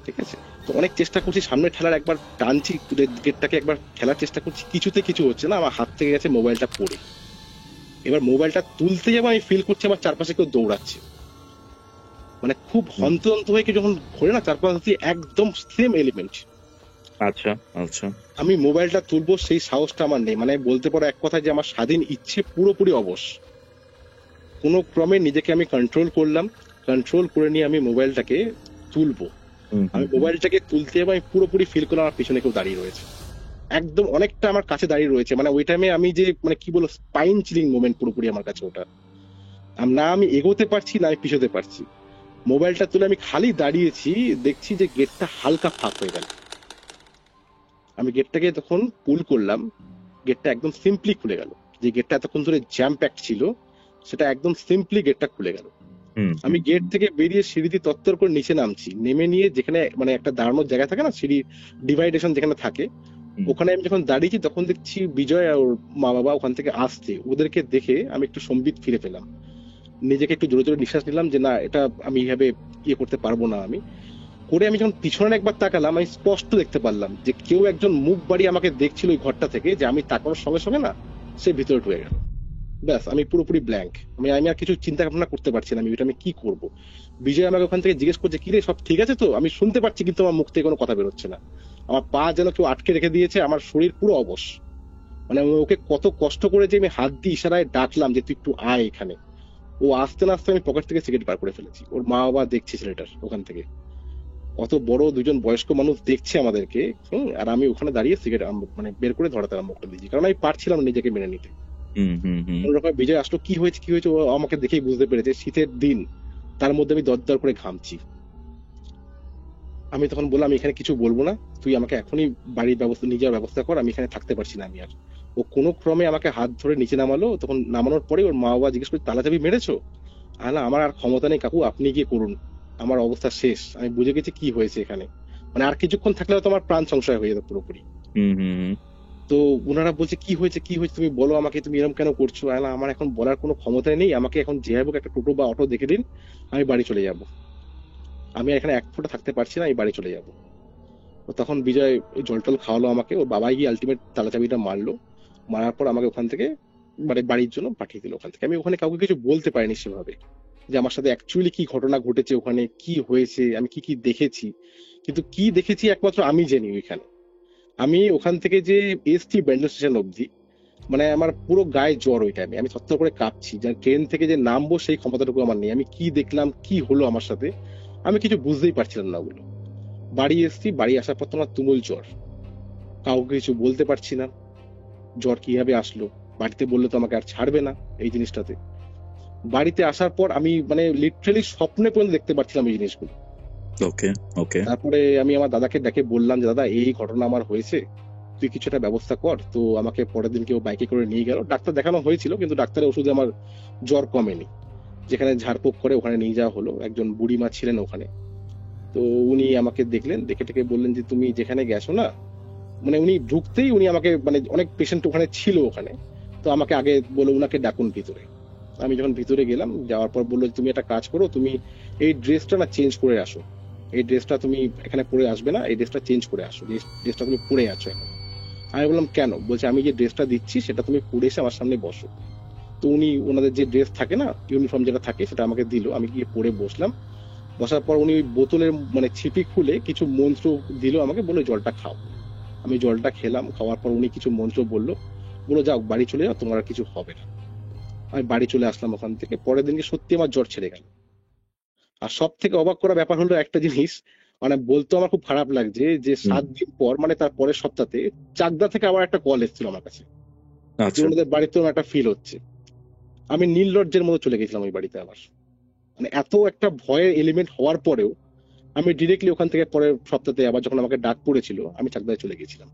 ঠিক আছে, তো অনেক চেষ্টা করছি সামনে ঠেলার, একবার টানছি গেটটাকে, একবার ঠেলার চেষ্টা করছি, কিছুতে কিছু হচ্ছে না। আমার হাত থেকে গেছে মোবাইলটা পড়ে। এবার মোবাইলটা তুলতে যাবো আমি ফিল করছি আমার চারপাশে কেউ দৌড়াচ্ছে, মানে খুব হন্তদন্ত হয়ে কেউ যখন ঘোরে না চারপাশে একদম সেম এলিমেন্ট। আচ্ছা, আচ্ছা। আমি মোবাইলটা তুলবো সেই সাহসটা আমার নেই, মানে বলতে পারো এক কথায় যে আমার স্বাধীন ইচ্ছে পুরোপুরি অবশ। কোনো ক্রমে নিজেকে আমি কন্ট্রোল করলাম, কন্ট্রোল করে নিয়ে আমি মোবাইলটাকে তুলবো। আমি মোবাইলটাকে তুলতে যাবো, আমি পুরোপুরি ফিল করলাম আমার পিছনে কেউ দাঁড়িয়ে রয়েছে, একদম অনেকটা আমার কাছে দাঁড়িয়ে রয়েছে। মানে ওই টাইমে আমি যে মানে কি বলবো, স্পাইন চিলিং মোমেন্ট পুরোপুরি আমার কাছে ওটা। না আমি এগোতে পারছি না আমি পিছোতে পারছি। মোবাইলটা তুলে আমি খালি দাঁড়িয়েছি, দেখছি যে গেটটা হালকা ফাঁক হয়ে গেল। আমি গেটটাকে তখন পুল করলাম, গেটটা একদম সিম্পলি খুলে গেল। যে গেটটা এতক্ষণ ধরে জ্যাম প্যাকড ছিল সেটা একদম সিম্পলি গেটটা খুলে গেল। আমি গেট থেকে বেরিয়ে সিঁড়ি দিয়ে তত্তর করে নিচে নামছি, নেমে নিয়ে যেখানে মানে একটা দাঁড়ানোর জায়গা থাকে না, সিঁড়ি ডিভাইডেশন যেখানে থাকে, ওখানে আমি যখন দাঁড়িয়েছি তখন দেখছি বিজয় আর ওর মা বাবা ওখান থেকে আসছে। ওদেরকে দেখে আমি একটু সম্বিত ফিরে পেলাম, নিজেকে একটু জোরে জোরে নিঃশ্বাস নিলাম যে না এটা আমি এইভাবে ইয়ে করতে পারবো না। আমি করে আমি যখন পিছনে একবার তাকালাম আমি স্পষ্ট দেখতে পারলাম যে কেউ একজন মুখ বাড়িয়ে আমাকে দেখছিল ওই ঘরটা থেকে, যে আমি তাকানোর সঙ্গে সঙ্গে না সে ভিতরে ঢুকে গেল। ব্যাস আমি পুরোপুরি ব্ল্যাঙ্ক, আমি আর কিছু চিন্তা ভাবনা করতে পারছি না আমি এটা আমি কি করব। বিজয় আমাকে ওখান থেকে জিজ্ঞেস করছে কি রে সব ঠিক আছে তো, আমি শুনতে পাচ্ছি কিন্তু আমার মুখ থেকে কোনো কথা বেরোচ্ছে না। আমার পা যেন কেউ আটকে রেখে দিয়েছে, আমার শরীর পুরো অবশ। মানে আমি ওকে কত কষ্ট করে যে আমি হাত দিয়ে ইশারায় ডাকলাম যে তুই একটু আয় এখানে, ও আসতে না আসতে আমি পকেট থেকে সিগারেট বার করে ফেলেছি। ওর মা বাবা দেখছে ছেলেটার ওখান থেকে, অত বড় দুজন বয়স্ক মানুষ দেখছে আমাদেরকে, আর আমি ওখানে দাঁড়িয়ে সিগারেট মানে বের করে ধরাতে আরম্ভ করে দিয়েছি, কারণ আমি পারছিলাম না নিজেকে মেনে নিতে। কোনোরকম বিজয় আসলো, কি হয়েছে কি হয়েছে, ও আমাকে দেখেই বুঝতে পেরেছে শীতের দিন, তার মধ্যে আমি দরদর করে ঘামছি। আমি তখন বললাম আমি এখানে কিছু বলবো না, তুই আমাকে এখনই বাড়ির ব্যবস্থা, নিজের ব্যবস্থা কর, আমি এখানে থাকতে পারছি না আমি আর। ও কোনো ক্রমে আমাকে হাত ধরে নিচে নামালো, তখন নামানোর পরে ওর মা বাবা জিজ্ঞেস করে তালা চাবি মেরেছো? না, আমার আর ক্ষমতা নেই কাকু, আপনি গিয়ে করুন, আমার অবস্থা শেষ, আমি বুঝে গেছি কি হয়েছে এখানে, মানে আর কিছুক্ষণ থাকলে হয়তো আমার প্রাণ সংশয় হয়ে যেত পুরোপুরি। তো ওনারা বলছে কি হয়েছে কি হয়েছে তুমি বলো আমাকে, তুমি এরকম কেন করছো? আমার এখন বলার কোনো ক্ষমতাই নেই, আমাকে এখন যে হোক একটা টোটো বা অটো দেখে দিন, আমি বাড়ি চলে যাব, আমি এখানে এক ফোঁটা থাকতে পারছি না, আমি বাড়ি চলে যাব। তো তখন বিজয় ওই জল টল খাওয়ালো আমাকে, ওর বাবাই গিয়ে আলটিমেট তালা চাবিটা মারলো, মারার পর আমাকে ওখান থেকে মানে বাড়ির জন্য পাঠিয়ে দিল ওখান থেকে। আমি ওখানে কাউকে কিছু বলতে পারিনি সেভাবে, যে আমার সাথে অ্যাকচুয়ালি কি ঘটনা ঘটেছে, ওখানে কি হয়েছে, আমি কি কি দেখেছি। কিন্তু কি দেখেছি একমাত্র আমি জানি ওইখানে। আমি ওখান থেকে যে এসটি ব্যান্ডেল স্টেশন অব্দি, মানে আমার পুরো গায়ে জ্বর ওই টাইমে, আমি থরথর করে কাঁপছি, যে ট্রেন থেকে যে নামবো সেই ক্ষমতাটুকু আমার নেই। আমি কি দেখলাম, কি হলো আমার সাথে, আমি কিছু বুঝতেই পারছিলাম না ওগুলো। বাড়ি এসছি, বাড়ি আসার পর তো আমার তুমুল জ্বর, কাউকে কিছু বলতে পারছি না, জ্বর কিভাবে আসলো, বাড়িতে বললে তো আমাকে আর ছাড়বে না এই জিনিসটাতে। বাড়িতে আসার পর আমি মানে লিটারালি স্বপ্নে পর্যন্ত দেখতে পাচ্ছিলাম এই জিনিসগুলো। ওকে ওকে। তারপরে আমি আমার দাদাকে ডেকে বললাম যে দাদা এই ঘটনা আমার হয়েছে, তুই কিছু একটা ব্যবস্থা কর। তো আমাকে পরের দিন কেউ বাইকে করে নিয়ে গেল, ডাক্তার দেখানো হয়েছিল কিন্তু ডাক্তারের ওষুধে আমার জ্বর কমেনি। যেখানে ঝাড়ফুঁক করে ওখানে নিয়ে যাওয়া হলো, একজন বুড়িমা ছিলেন ওখানে। তো উনি আমাকে দেখলেন, দেখে টেকে বললেন যে তুমি যেখানে গেছো না, মানে উনি ঢুকতেই উনি আমাকে, মানে অনেক পেশেন্ট ওখানে ছিল ওখানে, তো আমাকে আগে বলে উনাকে ডাকুন ভিতরে। আমি যখন ভিতরে গেলাম, যাওয়ার পর বললো তুমি একটা কাজ করো, তুমি এই ড্রেসটা না চেঞ্জ করে আসো, এই ড্রেসটা তুমি এখানে পরে আসবে না, এই ড্রেসটা চেঞ্জ করে আসো, এই ড্রেসটা তুমি পরে আছো এখন। আমি বললাম কেন? বলছে আমি যে ড্রেসটা দিচ্ছি সেটা তুমি পরে এসে আমার সামনে বসো। তো উনি ওনাদের যে ড্রেস থাকে না, ইউনিফর্ম যেটা থাকে, সেটা আমাকে দিল, আমি গিয়ে পরে বসলাম। বসার পর উনি ওই বোতলের মানে ছিপি খুলে কিছু মন্ত্র দিল আমাকে, বলে জলটা খাও। আমি জলটা খেলাম, খাওয়ার পর উনি কিছু মন্ত্র বললো, বলো যাও বাড়ি চলে যাও, তোমার আর কিছু হবে না। আমি বাড়ি চলে আসলাম ওখান থেকে, পরের দিনকে সত্যি আমার জ্বর ছেড়ে গেল। আর সব থেকে অবাক করা ব্যাপার হলো একটা জিনিস, মানে বলতে আমার খুব খারাপ লাগছে, যে 7 দিন পর মানে তার পরের সপ্তাহে চাকদা থেকে আবার একটা কল এসেছিল আমার কাছে, যে আচ্ছা। ওনাদের বাড়িতে একটা ফিল হচ্ছে। আমি নির্লজ্জের মতো চলে গেছিলাম ওই বাড়িতে আবার, মানে এত একটা ভয়ের এলিমেন্ট হওয়ার পরেও আমি ডিরেক্টলি ওখান থেকে পরের সপ্তাহে আবার যখন আমাকে ডাক পড়েছিল আমি চাকদায় চলে গেছিলাম।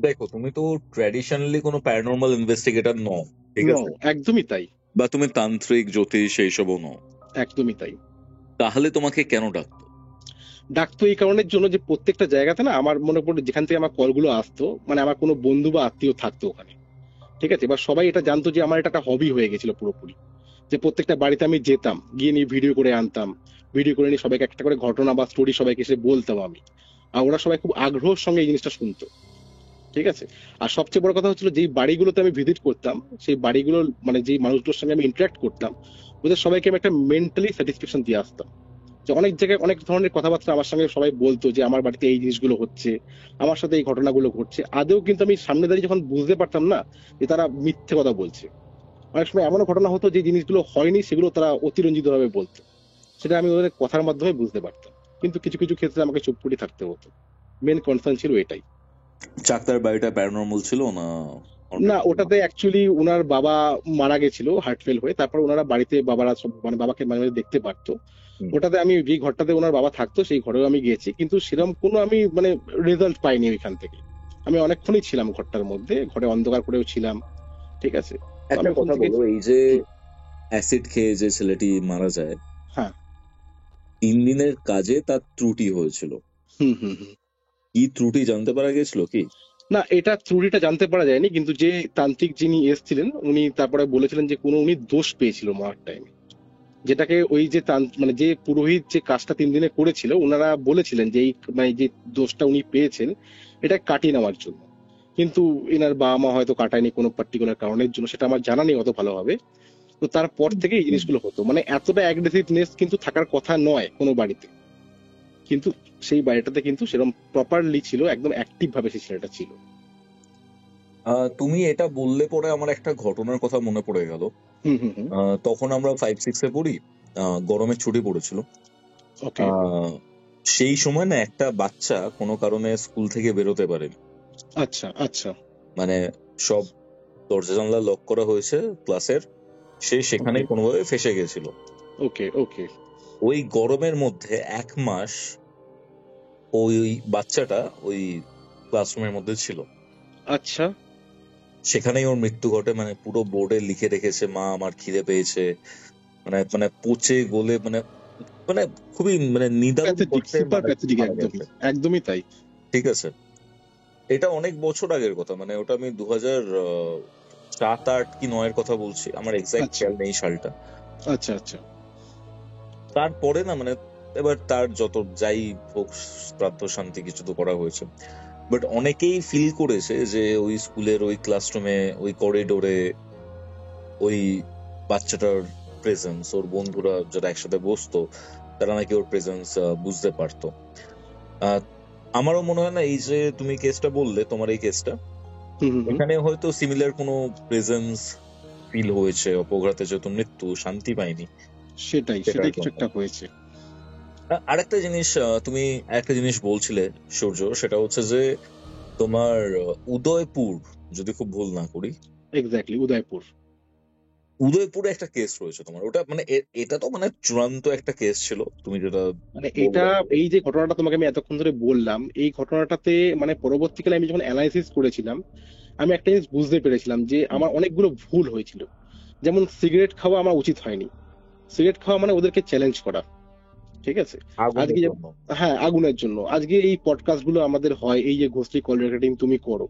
দেখো, তুমি তো ট্র্যাডিশনালি কোনো প্যারানর্মাল ইনভেস্টিগেটর নও, ঠিক নো, আছে? একদমই তাই, বা তুমি তান্ত্রিক, জ্যোতিষ এইসবও নও। একদমই তাই। তাহলে তোমাকে কেন ডাকতো? ডাকতো এই কারণের জন্য যে প্রত্যেকটা জায়গাতে না আমার মনে পড়ে যেখান থেকে আমার কলগুলো আসতো, মানে আমার কোনো বন্ধু বা আত্মীয় থাকতো ওখানে, ঠিক আছে, এবার সবাই এটা জানতো যে আমার এটা একটা হবি হয়ে গেছিল পুরোপুরি, যে প্রত্যেকটা বাড়িতে আমি যেতাম, গিয়ে নিয়ে ভিডিও করে আনতাম, ভিডিও করে নিয়ে সবাইকে একটা করে ঘটনা বা স্টোরি সবাইকে এসে বলতাম আমি, আর ওরা সবাই খুব আগ্রহের সঙ্গে এই জিনিসটা শুনতো, ঠিক আছে। আর সবচেয়ে বড় কথা হচ্ছিল যেই বাড়িগুলোতে আমি ভিজিট করতাম, সেই বাড়িগুলোর মানে যেই মানুষগুলোর সঙ্গে আমি ইন্টারাক্ট করতাম, ওদের সবাইকে আমি একটা মেন্টালি স্যাটিসফ্যাকশন দিয়ে আসতাম। যে অনেক জায়গায় অনেক ধরনের কথাবার্তা আমার সঙ্গে সবাই বলতো যে আমার বাড়িতে এই জিনিসগুলো হচ্ছে, আমার সাথে এই ঘটনাগুলো ঘটছে, আদেও কিন্তু আমি সামনে দাঁড়িয়ে যখন বুঝতে পারতাম না যে তারা মিথ্যে কথা বলছে। অনেক সময় এমনও ঘটনা হতো যে জিনিসগুলো হয়নি, সেগুলো তারা অতিরঞ্জিত ভাবে বলতো, সেটা আমি ওদের কথার মাধ্যমে বুঝতে পারতাম। কিন্তু কিছু কিছু ক্ষেত্রে আমাকে চুপ করে থাকতে হতো, মেন কনসার্ন ছিল এটাই। চাকদার বাড়িটা প্যারানর্মাল ছিল না? না, ওটাতে অ্যাকচুয়ালি ওনার বাবা মারা গেছিল হার্ট ফেল হয়ে, তারপর ওনারা বাড়িতে বাবারা সব মানে বাবাকে মাঝে মাঝে দেখতে পারতো। ওটাতে আমি যে ঘরটাতে ওনার বাবা থাকতো সেই ঘরেও আমি গেছি, কিন্তু সেরকম কোনো আমি মানে রেজাল্ট পাইনি ওইখান থেকে। আমি অনেকক্ষণই ছিলাম ঘরটার মধ্যে, ঘরে অন্ধকার করেও ছিলাম, ঠিক আছে। তো আমি একটা ওখান কথা থেকে বলো, এই যে অ্যাসিড খেয়ে যে ছেলেটি মারা যায়, হ্যাঁ, 3 দিনের কাজে তার ত্রুটি হয়েছিল, হুম হুম হুম। কি ত্রুটি জানতে পারা গেছিল কি? না, এটা ত্রুটিটা জানতে পারা যায়নি, কিন্তু যে তান্ত্রিক যিনি এসেছিলেন উনি তারপরে বলেছিলেন যে কোনো উনি দোষ পেয়েছিল মারার টাইমে, যেটাকে ওই যে মানে যে পুরোহিত যে কাজটা 3 দিনে করেছিল ওনারা বলেছিলেন যে এই মানে যে দোষটা উনি পেয়েছেন এটা কাটিয়ে নেওয়ার জন্য। কিন্তু এনার বাবা মা হয়তো কাটায়নি কোনো পার্টিকুলার কারণের জন্য, সেটা আমার জানা নেই অত ভালোভাবে। তো তারপর থেকে এই জিনিসগুলো হতো, মানে এতটা অ্যাগ্রেসিভনেস কিন্তু থাকার কথা নয় কোনো বাড়িতে, কিন্তু সেই বাড়িটাতে কিন্তু সেরকম প্রপারলি ছিল, একদম অ্যাক্টিভ ভাবে সেই ছেলেটা ছিল। তুমি এটা বললে পরে আমার একটা ঘটনার কথা মনে পড়ে গেল। হুম হুম হুম। তখন আমরা 5-6-এ পড়ি, গরমের ছুটি পড়েছিল। ওকে। সেই সময় না একটা বাচ্চা কোনো কারণে স্কুল থেকে বেরোতে পারেনি। আচ্ছা আচ্ছা। মানে সব দরজা জানলা লক করা হয়েছে ক্লাসের, সে সেখানেই ওকে কোনোভাবে ফেসে গেছিল। ওকে ওকে ওই গরমের মধ্যে 1 মাস ওই বাচ্চাটা ওই ক্লাসরুমের মধ্যে ছিল। আচ্ছা সেখানেই ওর মৃত্যু ঘটে। মানে পুরো বোর্ডে লিখে রেখেছে, মা আমার খিদে পেয়েছে। মানে মানে পচে গলে মানে মানে খুবই মানে নিদারুণ প্যাথেটিক, কষ্টে সুপার প্যাথেটিক, মারা একদমই গেছে। একদমই তাই। ঠিক আছে, এটা অনেক বছর আগের কথা, মানে ওটা আমি 2007, 8 কি 9-এর কথা বলছি, আমার এক্সাক্ট আচ্ছা খেয়াল নেই সালটা। আচ্ছা আচ্ছা তারপরে না মানে এবার তার যত যাই হোক, শ্রাদ্ধ শান্তি কিছু তো করা হয়েছে, বাট অনেকেই ফিল করেছে যে ওই স্কুলের ওই ক্লাসরুমে ওই করিডোরে ওই বাচ্চাটার প্রেজেন্স, ওর বন্ধুরা যারা একসাথে বসতো তারা নাকি ওর প্রেজেন্স বুঝতে পারতো। আহ, আমারও মনে হয় না এই যে তুমি কেসটা বললে, তোমার এই কেসটা, হুম হুম হুম। এখানে হয়তো সিমিলার কোনো প্রেজেন্স ফিল হয়েছে। অপঘাতে যেহেতু মৃত্যু, শান্তি পায়নি সেটাই সেটার সেটাই কিছু জন্য। একটা হয়েছে। আরেকটা জিনিস, তুমি একটা জিনিস বলছিলে সূর্য, সেটা হচ্ছে যে তোমার উদয়পুর, যদি খুব ভুল না করি, এক্স্যাক্টলি, উদয়পুর। উদয়পুরে একটা কেস রয়েছে তোমার। ওটা মানে এটা তো মানে চূড়ান্ত একটা কেস ছিল, তুমি যেটা মানে এটা, বললে। এই যে ঘটনাটা তোমাকে আমি এতক্ষণ ধরে বললাম, এই ঘটনাটাতে মানে পরবর্তীকালে আমি যখন অ্যানালাইসিস করেছিলাম, আমি একটা জিনিস বুঝতে পেরেছিলাম যে হুম, আমার অনেকগুলো ভুল হয়েছিল। যেমন সিগারেট খাওয়া আমার উচিত হয়নি। সিগারেট খাওয়া মানে ওদেরকে চ্যালেঞ্জ করা, ঠিক আছে? আজকে আগুনের যে, জন্য। হ্যাঁ, আগুনের জন্য আজকে এই পডকাস্ট গুলো আমাদের হয়, এই যে ঘোষলি কল রেকর্ডিং তুমি করো,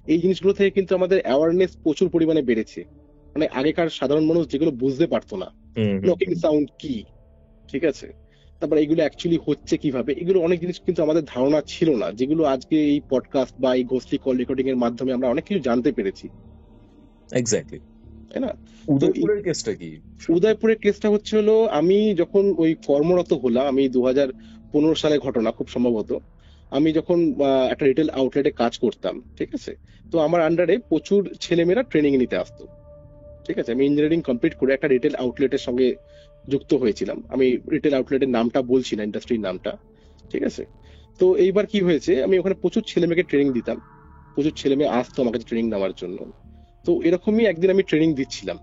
এই জিনিসগুলো থেকে কিন্তু আমাদের অ্যাওয়ারনেস প্রচুর পরিমাণে বেড়েছে। মানে আগেকার সাধারণ মানুষ যেগুলো বুঝতে পারতো না, হুম হুম নকিং হুম সাউন্ড কি, ঠিক আছে, তারপর এগুলো অ্যাকচুয়ালি হচ্ছে কিভাবে, এগুলো অনেক জিনিস কিন্তু আমাদের ধারণা ছিল না, যেগুলো আজকে এই পডকাস্ট বা এই ঘোষলি কল রেকর্ডিং এর মাধ্যমে আমরা অনেক কিছু জানতে পেরেছি, এক্স্যাক্টলি। তাই না? তো এই উদয়পুরের কেসটা কি সূর্য? উদয়পুরের কেসটা হচ্ছে হলো, আমি যখন ওই কর্মরত হলাম, আমি 2015 সালে ঘটনা খুব সম্ভবত। আমি যখন একটা রিটেল আউটলেটে কাজ করতাম, ঠিক আছে, তো আমার আন্ডারে প্রচুর ছেলেমেয়েরা ট্রেনিং নিতে আসতো, ঠিক আছে। আমি ইঞ্জিনিয়ারিং কমপ্লিট করে একটা রিটেল আউটলেটের সঙ্গে যুক্ত হয়েছিলাম। আমি রিটেল আউটলেটের নামটা বলছি না, ইন্ডাস্ট্রির নামটা, ঠিক আছে। তো এইবার কি হয়েছে, আমি ওখানে প্রচুর ছেলে মেয়েকে ট্রেনিং দিতাম, প্রচুর ছেলে মেয়ে আসতো আমার কাছে ট্রেনিং নেওয়ার জন্য। তো এরকমই একদিন আমি ট্রেনিং দিচ্ছিলাম।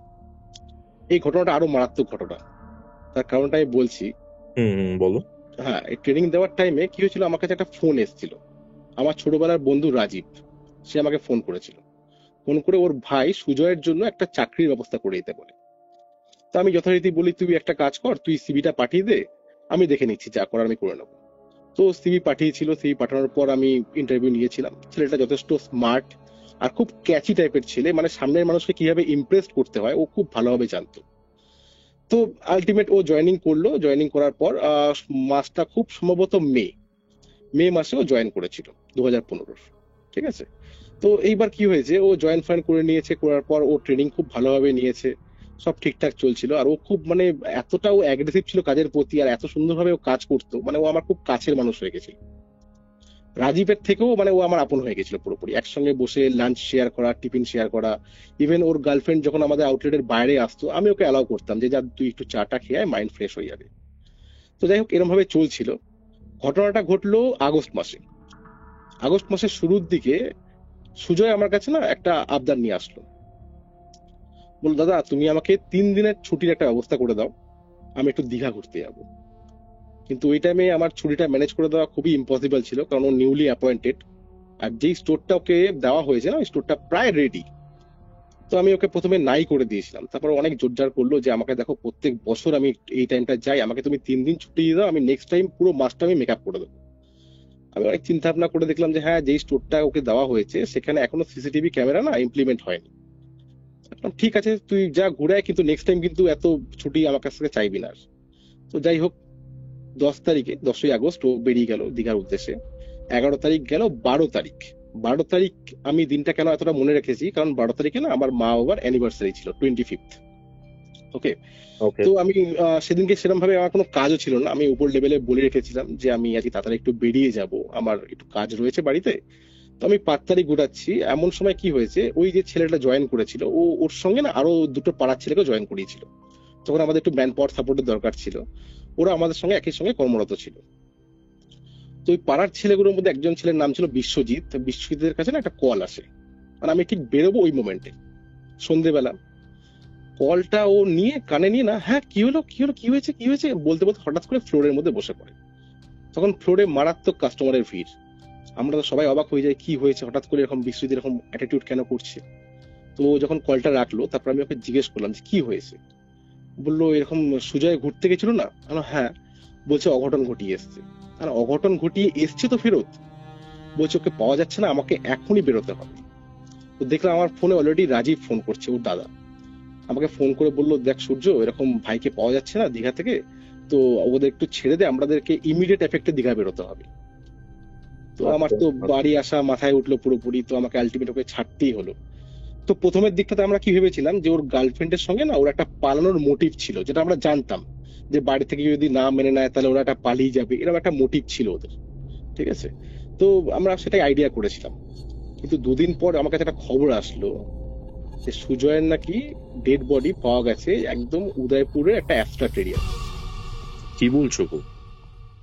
এই ঘটনাটা আরো মারাত্মক ঘটনা, তার কারণটা আমি বলছি। হুম হুম, বলো। হ্যাঁ, এই ট্রেনিং দেওয়ার টাইমে কি হয়েছিল, আমার কাছে একটা ফোন এসেছিল। আমার ছোটবেলার বন্ধু রাজীব, সে আমাকে ফোন করেছিল। ফোন করে ওর ভাই সুজয়ের জন্য একটা চাকরির ব্যবস্থা করে দিতে বলে। তো আমি যথারীতি বলি, তুই একটা কাজ কর, তুই সিভিটা পাঠিয়ে দে, আমি দেখে নিচ্ছি, যা করার আমি করে নেবো। তো সিভি পাঠিয়েছিল, সিভি পাঠানোর পর আমি ইন্টারভিউ নিয়েছিলাম। ছেলেটা যথেষ্ট স্মার্ট আর খুব ক্যাচি টাইপের ছেলে, মানে সামনের মানুষকে কিভাবে ইমপ্রেস করতে হয় ও খুব ভালোভাবে জানতো। তো আলটিমেট ও জয়েনিং করলো, জয়েনিং করার পর মাসটা খুব সম্ভবত মে মে মাসে ও জয়েন করেছিল 2015। ঠিক আছে। তো এইবার কি হয়েছে, ও জয়েন ফয়েন করে নিয়েছে, করার পর ও ট্রেনিং খুব ভালোভাবে নিয়েছে, সব ঠিকঠাক চলছিল। আর ও খুব মানে এতটা ও অ্যাগ্রেসিভ ছিল কাজের প্রতি, আর এত সুন্দরভাবে ও কাজ করতো, মানে ও আমার খুব কাছের মানুষ হয়ে গেছিল। রাজীবের থেকেও মানে ও আমার আপন হয়ে গেছিল পুরোপুরি, একসঙ্গে বসে লাঞ্চ শেয়ার করা, টিফিন শেয়ার করা। ইভেন ওর গার্লফ্রেন্ড যখন আমাদের আউটলেটের বাইরে আসতো, আমি ওকে অ্যালাউ করতাম যে যা, তুই একটু চাটা খেয়ে আয়, মাইন্ড ফ্রেশ হয়ে যাবে। তো যাই হোক, এরকম ভাবে চলছিল। ঘটনাটা ঘটলো আগস্ট মাসে। আগস্ট মাসের শুরুর দিকে সুজয় আমার কাছে না একটা আবদার নিয়ে আসলো। বলল, দাদা তুমি আমাকে 3 দিনের ছুটির একটা ব্যবস্থা করে দাও, আমি একটু দীঘা ঘুরতে যাবো। কিন্তু ওই টাইমে আমার ছুটিটা ম্যানেজ করে দেওয়া খুবই ইম্পসিবল ছিল, কারণ ও নিউলি অ্যাপয়েন্টেড। আর যেই স্টোরটা ওকে দেওয়া হয়েছে না, ওই স্টোরটা প্রায় রেডি। তো আমি ওকে প্রথমে নাই করে দিয়েছিলাম, তারপর অনেক জোরজার করলো যে আমাকে দেখো, প্রত্যেক বছর আমি এই টাইমটা যাই, আমাকে তুমি 3 দিন ছুটি দিয়ে দাও, আমি নেক্সট টাইম পুরো মাসটা আমি মেকআপ করে দেবো। আমি অনেক চিন্তা ভাবনা করে দেখলাম যে হ্যাঁ, যেই স্টোরটা ওকে দেওয়া হয়েছে সেখানে এখনো সিসিটিভি ক্যামেরা না ইমপ্লিমেন্ট হয়নি। বললাম, ঠিক আছে তুই যা ঘুরে আয়, কিন্তু নেক্সট টাইম কিন্তু এত ছুটি আমার কাছ থেকে চাইবি না আর। তো যাই হোক, 10 তারিখে, 10ই আগস্ট ও বেরিয়ে গেল দীঘার উদ্দেশ্যে। 11 তারিখ গেল, 12 তারিখ। 12 তারিখ আমি দিনটা কেন এতটা মনে রেখেছি, কারণ 12 তারিখে না আমার মা বাবার অ্যানিভার্সারি ছিল, 25th। ওকে। ওকে। তো আমি সেদিনকে সেরকম ভাবে আমার কোনো কাজও ছিল না, আমি উপর লেভেলে বলে রেখেছিলাম যে আমি আজকে তাড়াতাড়ি একটু বেরিয়ে যাব, আমার একটু কাজ রয়েছে বাড়িতে। তো আমি 5 তারিখ ঘোরাচ্ছি, এমন সময় কি হয়েছে, ওই যে ছেলেটা জয়েন করেছিল, ও ওর সঙ্গে না আরো দুটো পাড়ার ছেলেকে জয়েন করিয়েছিল। তখন আমাদের একটু ম্যান পাওয়ার সাপোর্টের দরকার ছিল, ওরা আমাদের সঙ্গে একই সঙ্গে কর্মরত ছিল। তো ওই পাড়ার ছেলেগুলোর মধ্যে একজন ছেলের নাম ছিল বিশ্বজিৎ। তো বিশ্বজিতের কাছে না একটা কল আসে, আর আমি ঠিক বেরোবো ওই মোমেন্টে। সন্ধেবেলা। কলটা ও নিয়ে কানে নিয়ে, না হ্যাঁ কি হলো কি হলো কি হয়েছে কি হয়েছে বলতে বলতে হঠাৎ করে ফ্লোরের মধ্যে বসে পড়ে। তখন ফ্লোরে মারাত্মক কাস্টমারের ভিড়। আমরা তো সবাই অবাক হয়ে যাই, কি হয়েছে হঠাৎ করে এরকম বিশ্বজিৎ এরকম অ্যাটিটিউড কেন করছে। তো ও যখন কলটা রাখলো তারপর আমি ওকে জিজ্ঞেস করলাম যে কি হয়েছে। বললো এরকম সুজয় ঘুরতে গেছিল না। আমি বললাম, হ্যাঁ। বলছে অঘটন ঘটিয়ে এসছে। আর অঘটন ঘটিয়ে এসছে তো ফেরত। বলছে ওকে পাওয়া যাচ্ছে না, আমাকে এখনই বেরোতে হবে। তো দেখলাম আমার ফোনে অলরেডি রাজীব ফোন করছে, ওর দাদা। আমাকে ফোন করে বললো, দেখ সূর্য, এরকম ভাইকে পাওয়া যাচ্ছে না দীঘা থেকে, তো ওদের একটু ছেড়ে দে, আমাদেরকে ইমিডিয়েট এফেক্টে দীঘা বেরোতে হবে। তো আমার আচ্ছা তো আচ্ছা। বাড়ি আসা মাথায় উঠলো পুরোপুরি, তো আমাকে আলটিমেট ওকে ছাড়তেই হলো। তো প্রথমের দিকটাতে আমরা কি ভেবেছিলাম যে ওর গার্লফ্রেন্ডের সঙ্গে না ওর একটা পালানোর মোটিভ ছিল, যেটা আমরা জানতাম যে বাড়ি থেকে যদি না মেনে নেয় তাহলে ওরা একটা পালিয়ে যাবে, এরকম একটা মোটিভ ছিল ওদের। ঠিক আছে। তো আমরা সেটাই আইডিয়া করেছিলাম। কিন্তু দুদিন পর আমার কাছে একটা খবর আসলো যে সুজয়ের নাকি ডেড বডি পাওয়া গেছে একদম উদয়পুরের একটা অ্যাবস্ট্রাক্ট এরিয়া। কি বলছো গো?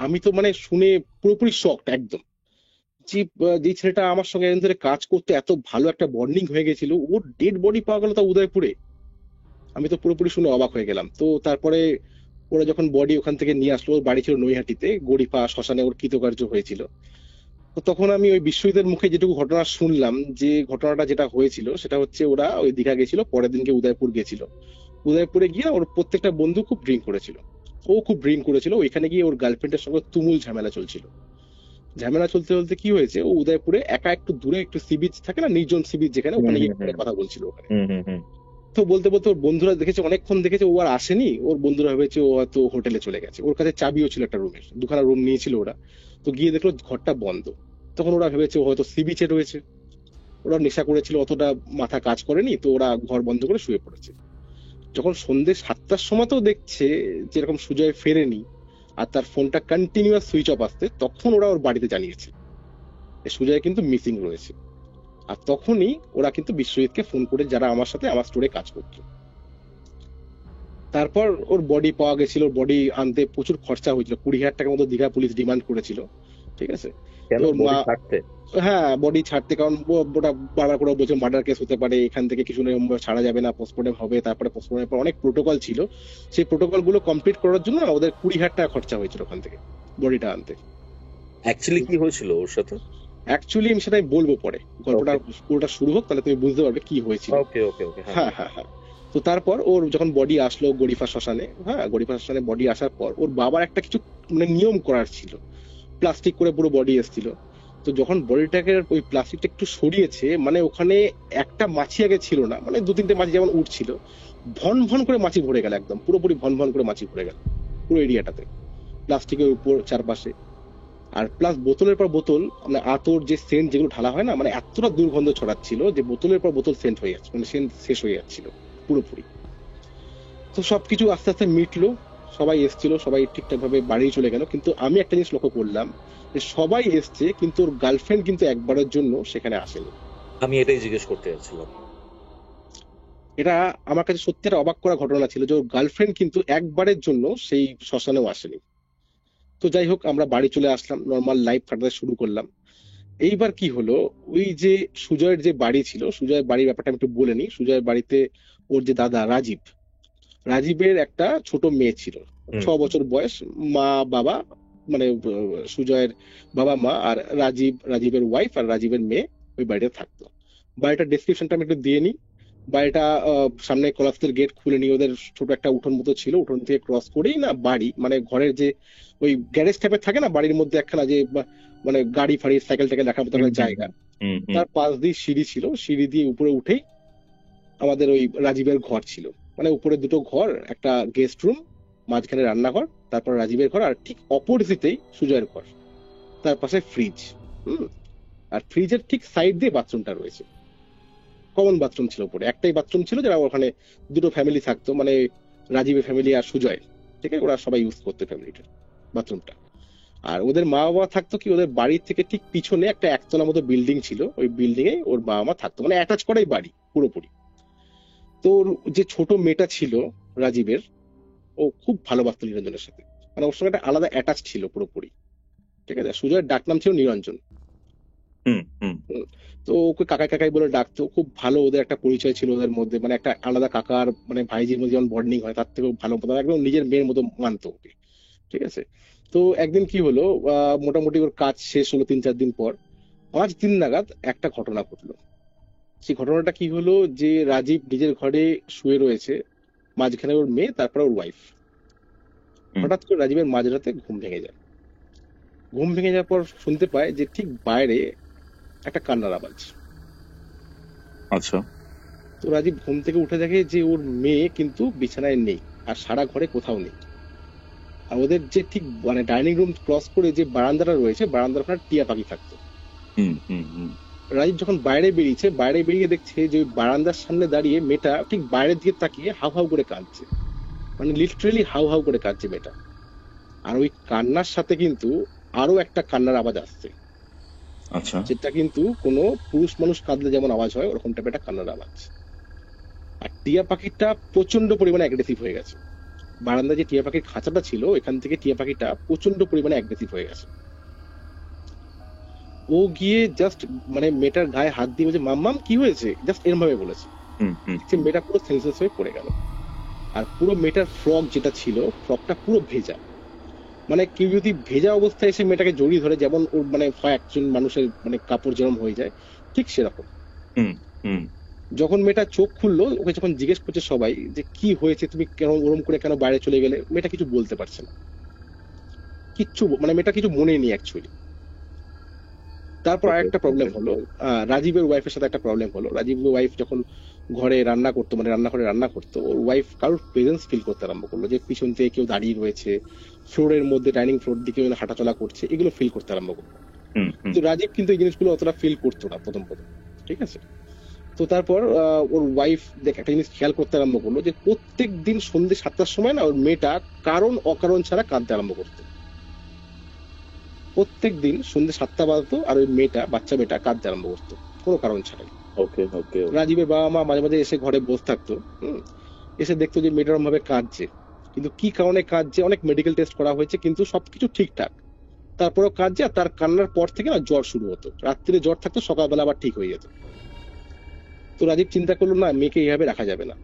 আমি তো মানে শুনে পুরোপুরি শকড একদম। যে ছেলেটা আমার সঙ্গে এতদিন ধরে কাজ করতে এত ভালো একটা বন্ডিং হয়ে গেছিল, ওর ডেড বডি পাওয়া গেল তা উদয়পুরে। আমি তো পুরোপুরি শুনে অবাক হয়ে গেলাম। তো তারপরে ওরা যখন বডি ওখান থেকে নিয়ে আসলো, ওর বাড়ি ছিল নৈহাটিতে, গড়িপা শ্মশানে ওর কৃতকার্য হয়েছিল। তো তখন আমি ওই বিশ্বজিতের মুখে যেটুকু ঘটনা শুনলাম, যে ঘটনাটা যেটা হয়েছিল সেটা হচ্ছে ওরা ওই দীঘা গেছিল, পরের দিনকে উদয়পুর গেছিল। উদয়পুরে গিয়ে ওর প্রত্যেকটা বন্ধু খুব ড্রিঙ্ক করেছিল। ও খুব ড্রিঙ্ক করেছিল, ওইখানে গিয়ে ওর গার্লফ্রেন্ডের সঙ্গে তুমুল ঝামেলা চলছিল। ঝামেলা চলতে চলতে কি হয়েছে, ও উদয়পুরে একা একটু দূরে একটু সি বিচ থাকে না, নির্জন সি বিচ, যেখানে হুম ওখানে গিয়ে হুম হুম কথা বলছিল ওখানে। হুম হুম হুম। তো বলতে বলতে ওর বন্ধুরা দেখেছে, অনেকক্ষণ দেখেছে ও আর আসেনি, ওর বন্ধুরা ভেবেছে ও হয়তো হোটেলে চলে গেছে। ওর কাছে চাবিও ছিল একটা রুমের, দুখানা রুম নিয়েছিল ওরা। তো গিয়ে দেখলো ঘরটা বন্ধ। তখন ওরা ভেবেছে ও হয়তো সি বিচে রয়েছে। ওরা নেশা করেছিল, অতটা মাথা কাজ করেনি, তো ওরা ঘর বন্ধ করে শুয়ে পড়েছে। যখন সন্ধ্যে 7টার সময়তেও দেখছে যে এরকম সুজয় ফেরেনি আর তার ফোনটা কন্টিনিউয়াস সুইচ অফ আসছে, তখন ওরা ওর বাড়িতে জানিয়েছে যে সুজয় কিন্তু মিসিং রয়েছে। আর তখনই ওরা কিন্তু বিশ্বজিৎকে ফোন করে, যারা আমার সাথে আমার স্টোরে কাজ করতো। তারপর ওর বডি পাওয়া গেছিল, বডি আনতে প্রচুর খরচা হয়েছিল, 20,000 টাকার মতো দীঘা পুলিশ ডিমান্ড করেছিল। ঠিক আছে। তো কেন ওর মা, বডি থাকতে? হ্যাঁ বডি ছাড়তে, কারণ ওটা বারবার করে বলছে মার্ডার কেস হতে পারে, এখান থেকে কিছু নিয়ম ছাড়া যাবে না, পোস্টমর্টম হবে, তারপরে পোস্টমর্টমের পর অনেক প্রোটোকল ছিল। সেই প্রোটোকল গুলো কমপ্লিট করার জন্য না ওদের 20,000 টাকা খরচা হয়েছিল ওখান থেকে বডিটা আনতে। অ্যাকচুয়ালি কি হয়েছিল ওর সাথে? অ্যাকচুয়ালি আমি সেটাই বলবো পরে, গল্পটা ওকে পুরোটা শুরু হোক তাহলে তুমি বুঝতে পারবে কি হয়েছিল। ওকে ওকে ওকে, হ্যাঁ হ্যাঁ হ্যাঁ। হ্যাঁ হ্যাঁ। তো তারপর ওর যখন বডি আসলো গড়িফা শ্মশানে, হ্যাঁ গড়িফা শ্মশানে বডি আসার পর ওর বাবার একটা কিছু মানে নিয়ম করার ছিল। প্লাস্টিক করে পুরো বডি এসেছিল। তো যখন বডিটাকে ওই প্লাস্টিকটা একটু সরিয়েছে, মানে ওখানে একটা মাছি আগে ছিল না, মানে 2-3টে মাছি যেমন উঠছিল, ভন ভন করে মাছি ভরে গেল, একদম পুরোপুরি ভন ভন করে মাছি ভরে গেল পুরো এরিয়াটাতে, প্লাস্টিকের উপর চারপাশে। আর প্লাস বোতলের পর বোতল, মানে আতর যে সেন্ট যেগুলো ঢালা হয় না, মানে এতটা দুর্গন্ধ ছড়াচ্ছিল যে বোতলের পর বোতল সেন্ট হয়ে যাচ্ছে, মানে সেন্ট শেষ হয়ে যাচ্ছিল পুরোপুরি। তো সবকিছু আস্তে আস্তে মিটলো, সবাই এসছিল, সবাই ঠিকঠাক ভাবে বাড়ি চলে গেল। কিন্তু আমি একটা জিনিস লক্ষ্য করলাম যে সবাই এসছে কিন্তু ওর গার্লফ্রেন্ড কিন্তু একবারের জন্য সেখানে আসেনি। আমি এটাই জিজ্ঞেস করতে যাচ্ছিলাম। এটা আমার কাছে সত্যি একটা অবাক করা ঘটনা ছিল যে ওর গার্লফ্রেন্ড কিন্তু একবারের জন্য সেই শ্মশানেও আসেনি। তো যাই হোক, আমরা বাড়ি চলে আসলাম, নর্মাল লাইফ কাটাতে শুরু করলাম। এইবার কি হলো, ওই যে সুজয়ের যে বাড়ি ছিল, সুজয়ের বাড়ির ব্যাপারটা আমি একটু বলে নিই। সুজয়ের বাড়িতে ওর যে দাদা রাজীব, রাজীবের একটা ছোট মেয়ে ছিল, হুম 6 বছর বয়স। মা বাবা, মানে সুজয়ের বাবা মা আর রাজীবের ওয়াইফ আর রাজীবের মেয়ে ওই বাড়িতে থাকতো। বাড়িটার ডেসক্রিপশনটা আমি একটু দিয়ে নিই। বাড়িটা সামনে কলাপসের গেট খুলে নিয়ে ওদের ছোট একটা উঠোন মতো ছিল, উঠোন থেকে ক্রস করেই না বাড়ি, মানে ঘরের যে ওই গ্যারেজ টাইপের থাকে না বাড়ির মধ্যে একখানা, যে মানে গাড়ি ফাড়ি সাইকেল টাইকেল রাখার মতো হুম একটা হুম জায়গা, হুম হুম। তার পাশ দিয়ে সিঁড়ি ছিল, সিঁড়ি দিয়ে উপরে উঠেই আমাদের ওই রাজীবের ঘর ছিল। মানে উপরে দুটো ঘর, একটা গেস্ট রুম, মাঝখানে রান্নাঘর, তারপর রাজীবের ঘর, আর ঠিক অপোজিটেই সুজয়ের ঘর, তার পাশে ফ্রিজ। হুম। আর ফ্রিজের ঠিক সাইড দিয়ে বাথরুমটা রয়েছে। কমন বাথরুম ছিল, উপরে একটাই বাথরুম ছিল, যারা ওখানে দুটো ফ্যামিলি থাকতো, মানে রাজীবের ফ্যামিলি আর সুজয়, ঠিক আছে, ওরা সবাই ইউজ করতো ফ্যামিলিটা, বাথরুমটা। আর ওদের মা বাবা থাকতো কি, ওদের বাড়ির থেকে ঠিক পিছনে একটা একতলা মতো বিল্ডিং ছিল, ওই বিল্ডিং এ ওর বাবা মা থাকতো, মানে অ্যাটাচ করাই বাড়ি পুরোপুরি। তো ওর যে ছোট মেয়েটা ছিল রাজীবের, ও খুব ভালোবাসতো নিরঞ্জনের সাথে, মানে ওর সঙ্গে একটা আলাদা অ্যাটাচ ছিল পুরোপুরি। ঠিক আছে। সুজয়ের ডাকনাম ছিল নিরঞ্জন। হুম হুম তো ওকে কাকাই কাকাই বলে ডাকতো, খুব ভালো ওদের একটা পরিচয় ছিল ওদের মধ্যে, মানে একটা আলাদা কাকার মানে ভাইজির মধ্যে যেমন বন্ডিং হয় তার থেকেও ভালো মতো, একদম নিজের মেয়ের মতো মানতো ওকে। ঠিক আছে। তো একদিন কি হলো, মোটামুটি ওর কাজ শেষ হলো 3-4 দিন পর, 5 দিন নাগাদ একটা ঘটনা ঘটলো। সেই ঘটনাটা কি হলো, যে রাজীব নিজের ঘরে শুয়ে রয়েছে, মাঝখানে ওর মেয়ে, তারপরে ওর ওয়াইফ। হুম। হঠাৎ করে রাজীবের মাঝরাতে ঘুম ভেঙে যায়। ঘুম ভেঙে যাওয়ার পর শুনতে পায় যে ঠিক বাইরে একটা কান্নার আওয়াজ। আচ্ছা। তো রাজীব ঘুম থেকে উঠে দেখে যে ওর মেয়ে কিন্তু বিছানায় নেই, আর সারা ঘরে কোথাও নেই। আর ওদের যে ঠিক মানে ডাইনিং রুম ক্রস করে যে বারান্দাটা রয়েছে, বারান্দার ওখানে টিয়া পাখি থাকতো। হুম হুম হুম রাজীব যখন বাইরে বেরিয়েছে, বাইরে বেরিয়ে দেখছে যে ওই বারান্দার সামনে দাঁড়িয়ে মেয়েটা ঠিক বাইরের দিকে তাকিয়ে হাউ হাউ করে কাঁদছে, মানে লিটারেলি হাউ হাউ করে কাঁদছে মেয়েটা। আর ওই কান্নার সাথে কিন্তু আরো একটা কান্নার আওয়াজ আসছে, আচ্ছা। যেটা কিন্তু কোনো পুরুষ মানুষ কাঁদলে যেমন আওয়াজ হয় ওরকম টাইপের একটা কান্নার আওয়াজ। আর টিয়া পাখিটা প্রচন্ড পরিমাণে অ্যাগ্রেসিভ হয়ে গেছে। বারান্দায় যে টিয়া পাখির খাঁচাটা ছিল, এখান থেকে টিয়া পাখিটা প্রচন্ড পরিমাণে অ্যাগ্রেসিভ হয়ে গেছে। ও গিয়ে জাস্ট মানে মেয়েটার গায়ে হাত দিয়ে বলছে, মাম্মাম কি হয়েছে, জাস্ট এরম ভাবে বলেছে। হুম হুম সে মেয়েটা পুরো সেন্সলেস হয়ে পড়ে গেল। আর পুরো মেয়েটার ফ্রক যেটা ছিল, ফ্রকটা পুরো ভেজা। মানে কেউ যদি ভেজা অবস্থায় এসে মেয়েটাকে জড়িয়ে ধরে, যেমন ওর মানে হয় একজন মানুষের মানে কাপড় যেরকম হয়ে যায়, ঠিক সেরকম। হুম হুম যখন মেয়েটা চোখ খুললো, ওকে যখন জিজ্ঞেস করছে সবাই যে কি হয়েছে, তুমি কেন ওরম করে কেন বাইরে চলে গেলে, মেয়েটা কিছু বলতে পারছে না, কিচ্ছু মানে মেয়েটা কিছু মনে নেই অ্যাকচুয়ালি। তারপর ওকে আরেকটা প্রবলেম হলো, রাজীবের ওয়াইফের সাথে একটা প্রবলেম হলো। রাজীবের ওয়াইফ যখন ঘরে রান্না করতো, মানে রান্নাঘরে রান্না করতো, ওর ওয়াইফ কারোর প্রেজেন্স ফিল করতে আরম্ভ করলো, যে পিছন থেকে কেউ দাঁড়িয়ে রয়েছে, ফ্লোরের মধ্যে ডাইনিং ফ্লোর দিকে হাঁটাচলা করছে, এগুলো ফিল করতে আরম্ভ করলো। হুম হুম তো রাজীব কিন্তু এই জিনিসগুলো অতটা ফিল করতো না প্রথম প্রথম। ঠিক আছে। তো তারপর ওর ওয়াইফ দেখ একটা জিনিস খেয়াল করতে আরম্ভ করলো, যে প্রত্যেক দিন সন্ধ্যে 7টার সময় না ওর মেয়েটা কারণ অকারণ ছাড়া কাঁদতে আরম্ভ করতো। প্রত্যেক দিন সন্ধ্যে 7টা বাজতো আর ওই মেয়েটা, বাচ্চা মেয়েটা কাঁদতে আরম্ভ করতো কোনো কারণ ছাড়াই। ওকে ওকে রাজীবের বাবা মা মাঝে মাঝে এসে ঘরে বসে থাকতো, এসে দেখতো যে মেয়েটা ভাবে কাঁদছে, কিন্তু কি কারণে কাঁদছে, অনেক মেডিকেল টেস্ট করা হয়েছে কিন্তু সবকিছু ঠিকঠাক। তারপরেও কাঁদছে, আর তার কান্নার পর থেকে না জ্বর শুরু হতো, রাত্রিরে জ্বর থাকতো, সকালবেলা আবার ঠিক হয়ে যেত। তো রাজীব চিন্তা করলো না, মেয়েকে এইভাবে রাখা যাবে না,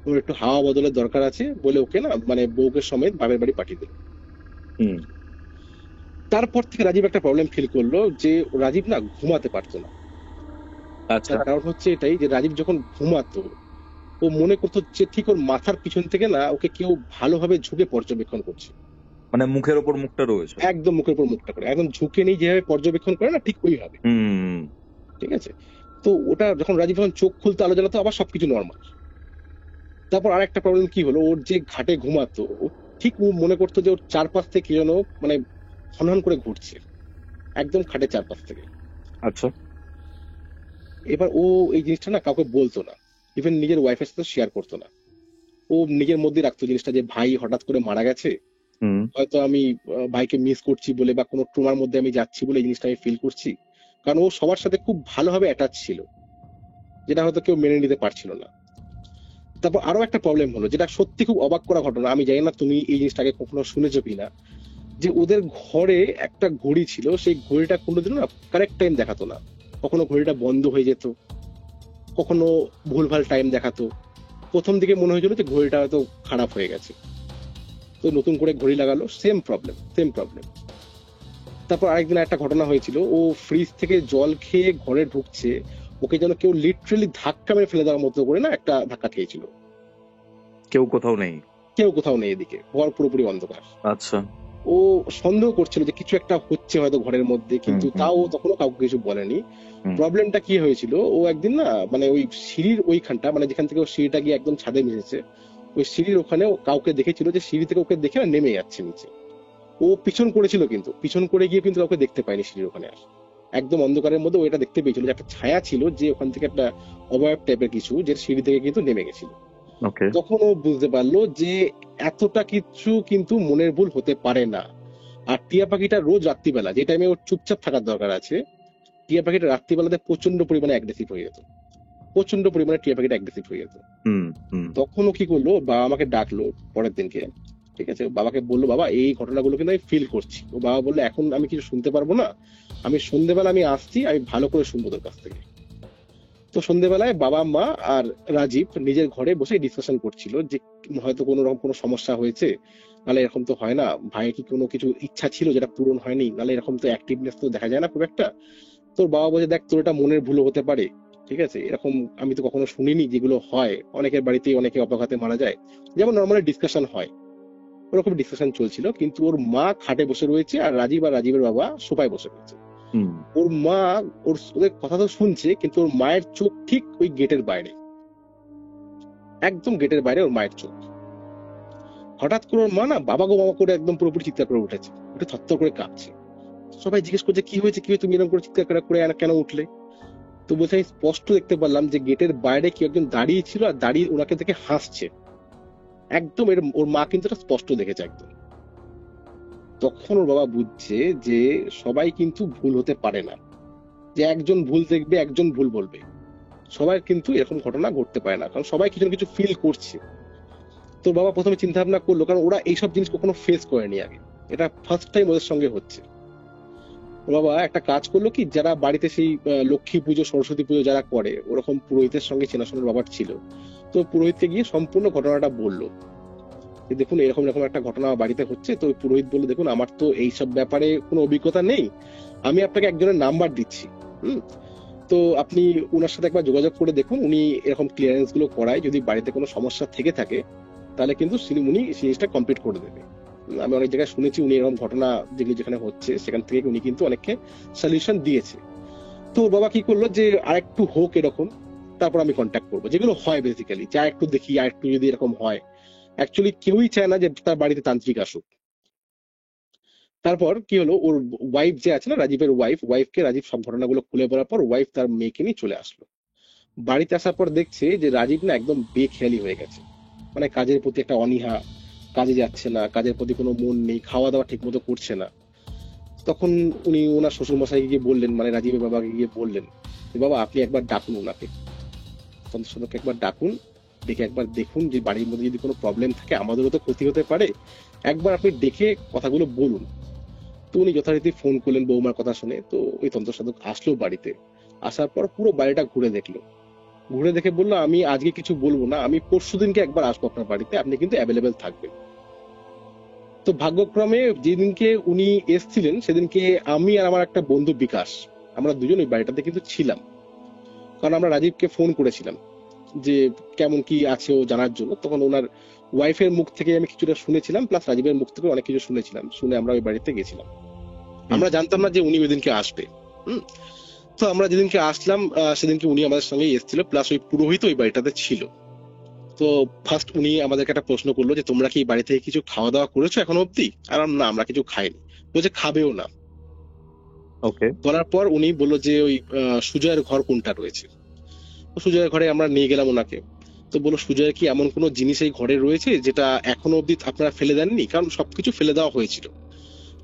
ওর একটু হাওয়া বদলের দরকার আছে, বলে ওকে না মানে বউকে সমেত বাপের বাড়ি পাঠিয়ে দিল। হুম। তারপর থেকে রাজীব একটা প্রবলেম ফিল করলো, যে রাজীব না ঘুমাতে পারতো না। আচ্ছা। তার কারণ হচ্ছে এটাই, যে রাজীব যখন ঘুমাতো, ও মনে করতো যে ঠিক ওর মাথার পিছন থেকে না ওকে কেউ ভালোভাবে ঝুঁকে পর্যবেক্ষণ করছে। মানে মুখের ওপর মুখটা রয়েছে। একদম মুখের উপর মুখটা করে, একদম ঝুঁকে নেই যেভাবে পর্যবেক্ষণ করে না, ঠিক ওইভাবে। হুম ঠিক আছে। তো ওটা যখন রাজীব যখন চোখ খুলতে আলো জ্বালাতো, আবার সবকিছু নর্মাল। তারপর আর একটা প্রবলেম কি হলো, ওর যে ঘাটে ঘুমাতো, ও ঠিক ও মনে করতো যে ওর চারপাশ থেকে কি যেন মানে হনহন করে ঘুরছে, একদম খাটের চারপাশ থেকে। আচ্ছা। এবার ও এই জিনিসটা না কাউকে বলতো না, ইভেন নিজের ওয়াইফের সাথে শেয়ার করতো না। ও নিজের মধ্যে রাখতো জিনিসটা, যে ভাই হঠাৎ করে মারা গেছে, হুম হয়তো আমি ভাইকে মিস করছি বলে, বা কোনো ট্রমার মধ্যে আমি যাচ্ছি বলে এই জিনিসটা আমি ফিল করছি। কারণ ও সবার সাথে খুব ভালোভাবে অ্যাটাচ ছিল, যেটা হয়তো কেউ মেনে নিতে পারছিল না। তারপর আরো একটা প্রবলেম হলো, যেটা সত্যি খুব অবাক করা ঘটনা, আমি জানি না তুমি এই জিনিসটাকে কখনো শুনেছো কিনা, যে ওদের ঘরে একটা ঘড়ি ছিল, সেই ঘড়িটা কোনোদিন না কারেক্ট টাইম দেখাতো না। কখনো ঘড়িটা বন্ধ হয়ে যেত, কখনো ভুলভাল টাইম দেখাতো। প্রথম দিকে মনে হয়েছিল যে ঘড়িটা হয়তো খারাপ হয়ে গেছে, তো নতুন করে ঘড়ি লাগালো, সেম প্রবলেম সেম প্রবলেম। তারপর আরেকদিন একটা ঘটনা হয়েছিল, ও ফ্রিজ থেকে জল খেয়ে ঘরে ঢুকছে, ওকে যেন কেউ লিটারালি ধাক্কা মেরে ফেলে দেওয়ার মতো করে না একটা ধাক্কা খেয়েছিল। কেউ কোথাও নেই। কেউ কোথাও নেই, এদিকে ঘর পুরোপুরি অন্ধকার। আচ্ছা। ও সন্দেহ করছিল যে কিছু একটা হচ্ছে হয়তো ঘরের মধ্যে, কিন্তু হুম, হুম, তাও তখনও কাউকে কিছু বলেনি। হুম। প্রবলেমটা কি হয়েছিল, ও একদিন না মানে ওই সিঁড়ির ওইখানটা, মানে যেখান থেকে ও সিঁড়িটা গিয়ে একদম ছাদে মিশেছে, ওই সিঁড়ির ওখানে ও কাউকে দেখেছিল, যে সিঁড়ি থেকে ওকে দেখে না নেমে যাচ্ছে নিচে। ও পিছন করেছিল, কিন্তু পিছন করে গিয়ে কিন্তু কাউকে দেখতে পায়নি সিঁড়ির ওখানে। আর একদম অন্ধকারের মধ্যে ও এটা দেখতে পেয়েছিল, যে একটা ছায়া ছিল, যে ওখান থেকে একটা অবয়ব টাইপের কিছু, যে সিঁড়ি থেকে কিন্তু নেমে গেছিল। ওকে। তখন ও বুঝতে পারলো যে এতটা কিছু কিন্তু মনের ভুল হতে পারে না। আর টিয়া পাখিটা রোজ রাত্রিবেলা, যে টাইমে ওর চুপচাপ থাকার দরকার আছে, টিয়া পাখিটা রাত্রিবেলাতে প্রচন্ড পরিমাণে অ্যাগ্রেসিভ হয়ে যেত, প্রচন্ড পরিমাণে টিয়া পাখিটা অ্যাগ্রেসিভ হয়ে যেত। হুম হুম তখন ও কি করলো, বাবা আমাকে ডাকলো পরের দিনকে। ঠিক আছে, বাবাকে বললো, বাবা এই ঘটনাগুলো কিন্তু আমি ফিল করছি। ও বাবা বললো, এখন আমি কিছু শুনতে পারবো না, আমি সন্ধ্যেবেলা আমি আসছি, আমি ভালো করে শুনবো তোর কাছ থেকে। তো সন্ধ্যেবেলায় বাবা মা আর রাজীব নিজের ঘরে বসে ডিসকাশন করছিল যে হয়তো কোনো রকম কোনো সমস্যা হয়েছে, নাহলে এরকম তো হয় না, ভাইয়ের কি কোনো কিছু ইচ্ছা ছিল যেটা পূরণ হয়নি, নাহলে এরকম তো অ্যাক্টিভনেস তো দেখা যায় না খুব একটা। তোর বাবা বলছে দেখ তোর এটা মনের ভুল হতে পারে, ঠিক আছে, এরকম আমি তো কখনো শুনিনি, যেগুলো হয় অনেকের বাড়িতেই অনেকে অপঘাতে মারা যায়, যেমন নর্মালি ডিসকাশন হয়, ওরকম ডিসকাশন চলছিল। কিন্তু ওর মা খাটে বসে রয়েছে আর রাজীব আর রাজীবের বাবা সোফায় বসে রয়েছে। ওর মা ওদের কথা তো শুনছে, কিন্তু ওর মায়ের চোখ ঠিক ওই গেটের বাইরে, একদম গেটের বাইরে ওর মায়ের চোখ। হঠাৎ করে ওর মা না বাবা গো বাবা করে একদম পুরোপুরি চিৎকার করে উঠেছে, উঠে থরথর করে কাঁপছে। সবাই জিজ্ঞেস করছে কি হয়েছে, কি হয়েছে, তুমি এরকম করে চিৎকার করে কেন উঠলে? তো বলছে আমি স্পষ্ট দেখতে পারলাম যে গেটের বাইরে কেউ একজন দাঁড়িয়ে ছিল, আর দাঁড়িয়ে ওনাকে দেখে হাসছে একদম। ওর মা কিন্তু এটা স্পষ্ট দেখেছে একদম। তখন ওর বাবা বুঝছে যে সবাই কিন্তু ভুল হতে পারে না, যে একজন ভুল দেখবে একজন ভুল বলবে, সবাই কিন্তু এরকম ঘটনা ঘটতে পারে না, কারণ সবাই কিছু না কিছু ফিল করছে। তোর বাবা প্রথমে চিন্তা ভাবনা করলো, কারণ ওরা এইসব জিনিস কখনো ফেস করেনি আগে, এটা ফার্স্ট টাইম ওদের সঙ্গে হচ্ছে। ওর বাবা একটা কাজ করলো কি, যারা বাড়িতে সেই লক্ষ্মী পুজো সরস্বতী পুজো যারা করে, ওরকম পুরোহিতের সঙ্গে চেনাশোনার বাবার ছিল, তো পুরোহিতকে গিয়ে সম্পূর্ণ ঘটনাটা বললো যে দেখুন এরকম এরকম একটা ঘটনা বাড়িতে হচ্ছে। তো ওই পুরোহিত বললো দেখুন আমার তো এইসব ব্যাপারে কোনো অভিজ্ঞতা নেই, আমি আপনাকে একজনের নাম্বার দিচ্ছি, হুম, তো আপনি ওনার সাথে একবার যোগাযোগ করে দেখুন, উনি এরকম ক্লিয়ারেন্স গুলো করায়, যদি বাড়িতে কোনো সমস্যা থেকে থাকে তাহলে কিন্তু উনি জিনিসটা কমপ্লিট করে দেবে। আমি অনেক জায়গায় শুনেছি উনি এরকম ঘটনা যেগুলো যেখানে হচ্ছে সেখান থেকে উনি কিন্তু অনেককে সলিউশন দিয়েছে। তো ওর বাবা কি করলো যে আরেকটু হোক এরকম, তারপর আমি কন্ট্যাক্ট করবো, যেগুলো হয় বেসিক্যালি, যে আরেকটু দেখি আরেকটু যদি এরকম হয়। অ্যাকচুয়ালি কেউই চায় না যে তার বাড়িতে তান্ত্রিক আসুক। তারপর কি হলো, ওর ওয়াইফ যে আছে না, রাজীবের ওয়াইফকে রাজীব সব ঘটনাগুলো খুলে বলার পর ওয়াইফ তার মেয়েকে নিয়ে চলে আসলো। বাড়িতে আসার পর দেখছে যে রাজীব না একদম বেখেয়ালি হয়ে গেছে, মানে কাজের প্রতি একটা অনীহা, কাজে যাচ্ছে না, কাজের প্রতি কোনো মন নেই, খাওয়া দাওয়া ঠিক মতো করছে না। তখন উনি ওনার শ্বশুর মশাইকে গিয়ে বললেন, মানে রাজীবের বাবাকে গিয়ে বললেন যে বাবা আপনি একবার ডাকুন ওনাকে, তন্ত্রসাধককে একবার ডাকুন, ডেকে একবার দেখুন যে বাড়ির মধ্যে যদি কোনো প্রবলেম থাকে, আমাদেরও তো ক্ষতি হতে পারে, একবার আপনি ডেকে কথাগুলো বলুন। তো উনি যথারীতি ফোন করলেন বৌমার কথা শুনে, তো ওই তন্ত্রসাধক আসলো বাড়িতে। আসার পর পুরো বাড়িটা ঘুরে দেখলো, ঘুরে দেখে বললো আমি আজকে কিছু বলবো না, আমি পরশুদিনকে একবার আসবো আপনার বাড়িতে, আপনি কিন্তু অ্যাভেলেবেল থাকবেন। তো ভাগ্যক্রমে যেদিনকে উনি এসছিলেন সেদিনকে আমি আর আমার একটা বন্ধু বিকাশ, আমরা দুজন ওই বাড়িটাতে কিন্তু ছিলাম, কারণ আমরা রাজীবকে ফোন করেছিলাম যে কেমন কি আছে ও জানার জন্য। তখন ওনার ওয়াইফের মুখ থেকে আমি কিছুটা শুনেছিলাম, প্লাস রাজীবের মুখ থেকে অনেক কিছু শুনেছিলাম, শুনে আমরা ওই বাড়িতে গেছিলাম। আমরা জানতাম না যে উনি ওই দিনকে আসবে। হুম, তো আমরা যেদিনকে আসলাম সেদিনকে উনি আমাদের সঙ্গে এসেছিল, প্লাস ওই পুরোহিত ওই বাড়িটাতে ছিল। তো ফার্স্ট উনি আমাদেরকে একটা প্রশ্ন করলো যে তোমরা কি বাড়ি থেকে কিছু খাওয়া দাওয়া করেছো এখনো অব্দি? আর না, আমরা কিছু খাইনি। বলছে খাবেও না। ওকে। বলার পর উনি বললো যে ওই সুজয়ের ঘর কোনটা রয়েছে। তো সুজয়ের ঘরে আমরা নিয়ে গেলাম ওনাকে। তো বললো সুজয়ের কি এমন কোনো জিনিস এই ঘরে রয়েছে যেটা এখনো অব্দি আপনারা ফেলে দেননি? কারণ সবকিছু ফেলে দেওয়া হয়েছিল।